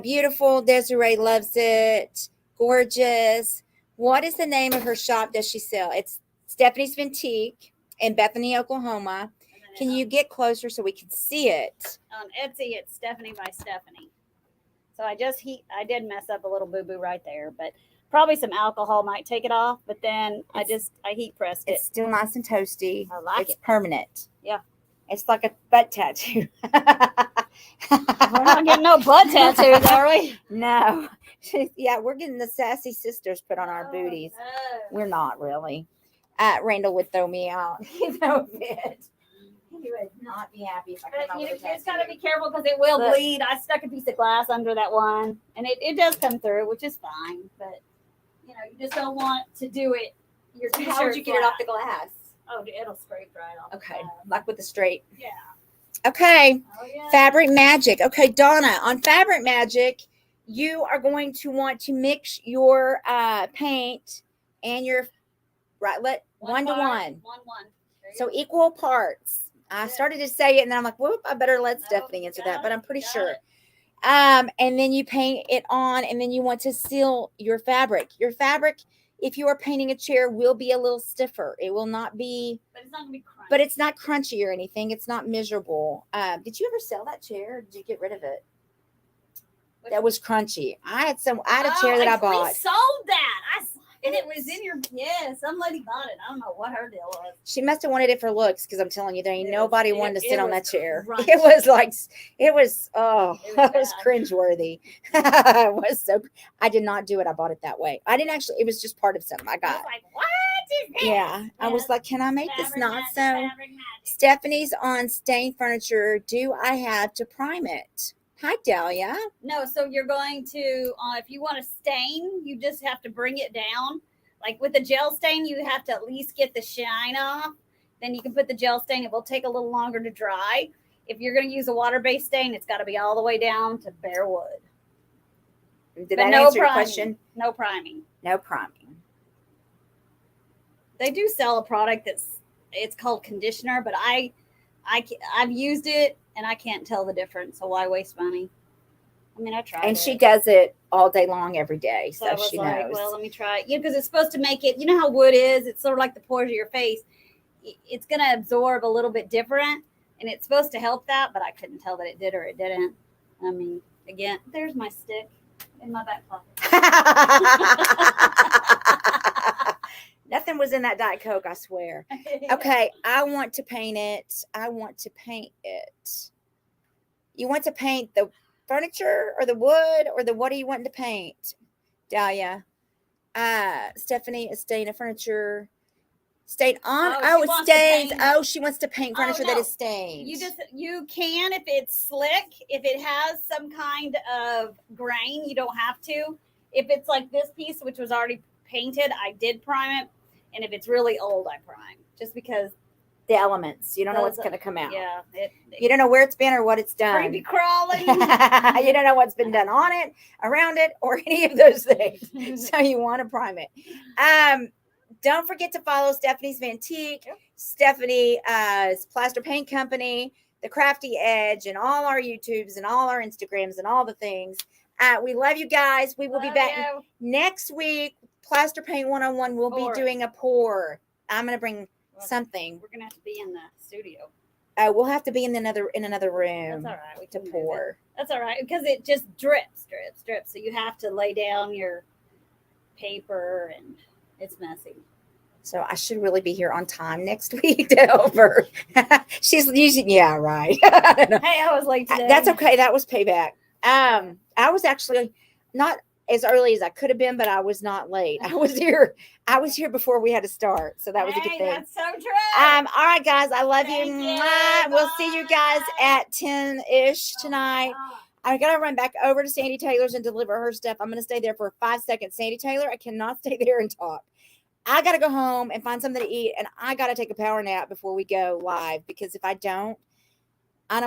Beautiful. Desiree loves it. Gorgeous. What is the name of her shop does she sell? It's Stephanie's Vintique in Bethany, Oklahoma. Can you get closer so we can see it? On Etsy, it's Stephanie by Stephanie. So I did mess up a little boo-boo right there, but probably some alcohol might take it off, but then I heat pressed it. It's still nice and toasty. I like it. It's permanent. Yeah. It's like a butt tattoo. We're not getting no butt tattoos, are we? No. Yeah, we're getting the sassy sisters put on our booties. No. We're not really. Randall would throw me out. He would not be happy if I came out You with a just got to tattoo. be careful because it will bleed. I stuck a piece of glass under that one, and it does come through, which is fine. But, you just don't want to do it. Your t-shirt How would you get it flat. off the glass? Oh, it'll scrape right off. Okay, the glass. like with the straight. Yeah. Okay, Oh, yeah. Fabric Magic. Okay, Donna, on Fabric Magic, you are going to want to mix your paint and your one to one. One. So equal parts. I started to say it, and then I'm like, whoop, I better let No, Stephanie you answer got that, but it, I'm pretty you got sure. it. And then you paint it on, and then you want to seal your fabric. Your fabric, if you are painting a chair, will be a little stiffer. It will not be, But it's not gonna be crunchy. but it's not crunchy or anything. It's not miserable. Did you ever sell that chair? Or did you get rid of it? That was crunchy. I had a chair that I bought. We sold that. And it was in your, some lady bought it. I don't know what her deal was. She must have wanted it for looks, because I'm telling you, there ain't nobody wanted to sit on that chair. Crunchy. It was like, it was It was cringeworthy. It was so, I did not do it. I bought it that way. I didn't actually, it was just part of something I got. I was like, what is this? Yeah. I was like, can I make this Fabric not magic, so? fabric magic. Stephanie's on stained furniture. Do I have to prime it? Hi, Dahlia. No, so you're going to, if you want to stain, you just have to bring it down. Like with the gel stain, you have to at least get the shine off. Then you can put the gel stain. It will take a little longer to dry. If you're going to use a water-based stain, it's got to be all the way down to bare wood. Did that answer your question? No priming. No priming. They do sell a product it's called conditioner, but I've used it and I can't tell the difference. So why waste money? I mean, I tried. And she does it all day long, every day, so I was she like, knows. well, let me try it. Yeah, because it's supposed to make it. You know how wood is? It's sort of like the pores of your face. It's going to absorb a little bit different, and it's supposed to help that. But I couldn't tell that it did or it didn't. I mean, again, there's my stick in my back pocket. Nothing was in that Diet Coke, I swear. Okay, I want to paint it. I want to paint it. You want to paint the furniture or the wood or what are you wanting to paint, Dahlia? Stephanie is staying in furniture. Stayed on. Oh, it stains. Oh, she wants to paint furniture that is stained. You can if it's slick. If it has some kind of grain, you don't have to. If it's like this piece, which was already painted, I did prime it. And if it's really old, I prime, just because the elements. You don't know what's going to come out. Yeah. You don't know where it's been or what it's done. Creepy crawling. You don't know what's been done on it, around it, or any of those things. So you want to prime it. Don't forget to follow Stephanie's Vantique, Stephanie's Plaster Paint Company, the Crafty Edge, and all our YouTubes and all our Instagrams and all the things. We love you guys. We will be back next week. Plaster Paint 101 will be doing a pour. I'm going to bring something. We're going to have to be in the studio. We'll have to be in another room. That's all right. We to pour. That's all right, because it just drips. So you have to lay down your paper, and it's messy. So I should really be here on time next week to help her. She's usually, right. Hey, I was late today. That's okay. That was payback. I was actually not as early as I could have been, but I was not late. I was here before we had to start. So that was a good thing. That's so true. All right, guys. I love you. Thank you. We'll see you guys at 10-ish tonight. I got to run back over to Sandy Taylor's and deliver her stuff. I'm going to stay there for 5 seconds. Sandy Taylor, I cannot stay there and talk. I got to go home and find something to eat, and I got to take a power nap before we go live, because if I don't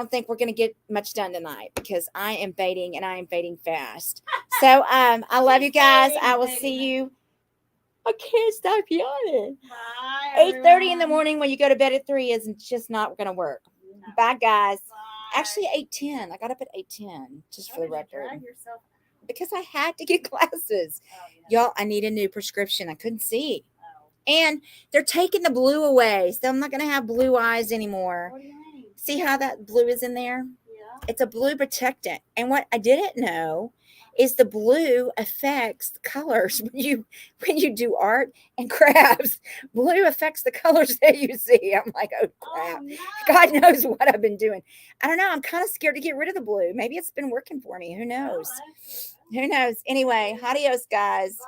think we're going to get much done tonight, because I am fading, and I am fading fast. So I love you guys. I will see you. I can't stop yawning. 8:30 in the morning when you go to bed at 3 is just not going to work. No. Bye, guys. Bye. Actually, 8:10. I got up at 8:10, just for the record. Because I had to get glasses. Y'all, I need a new prescription. I couldn't see. And they're taking the blue away, so I'm not going to have blue eyes anymore. What do you mean? See how that blue is in there? Yeah. It's a blue protectant. And what I didn't know is the blue affects the colors when you do art and crafts. Blue affects the colors that you see. I'm like, oh crap. No. God knows what I've been doing. I don't know. I'm kind of scared to get rid of the blue. Maybe it's been working for me. Who knows? Who knows? Anyway, adios, guys. Bye.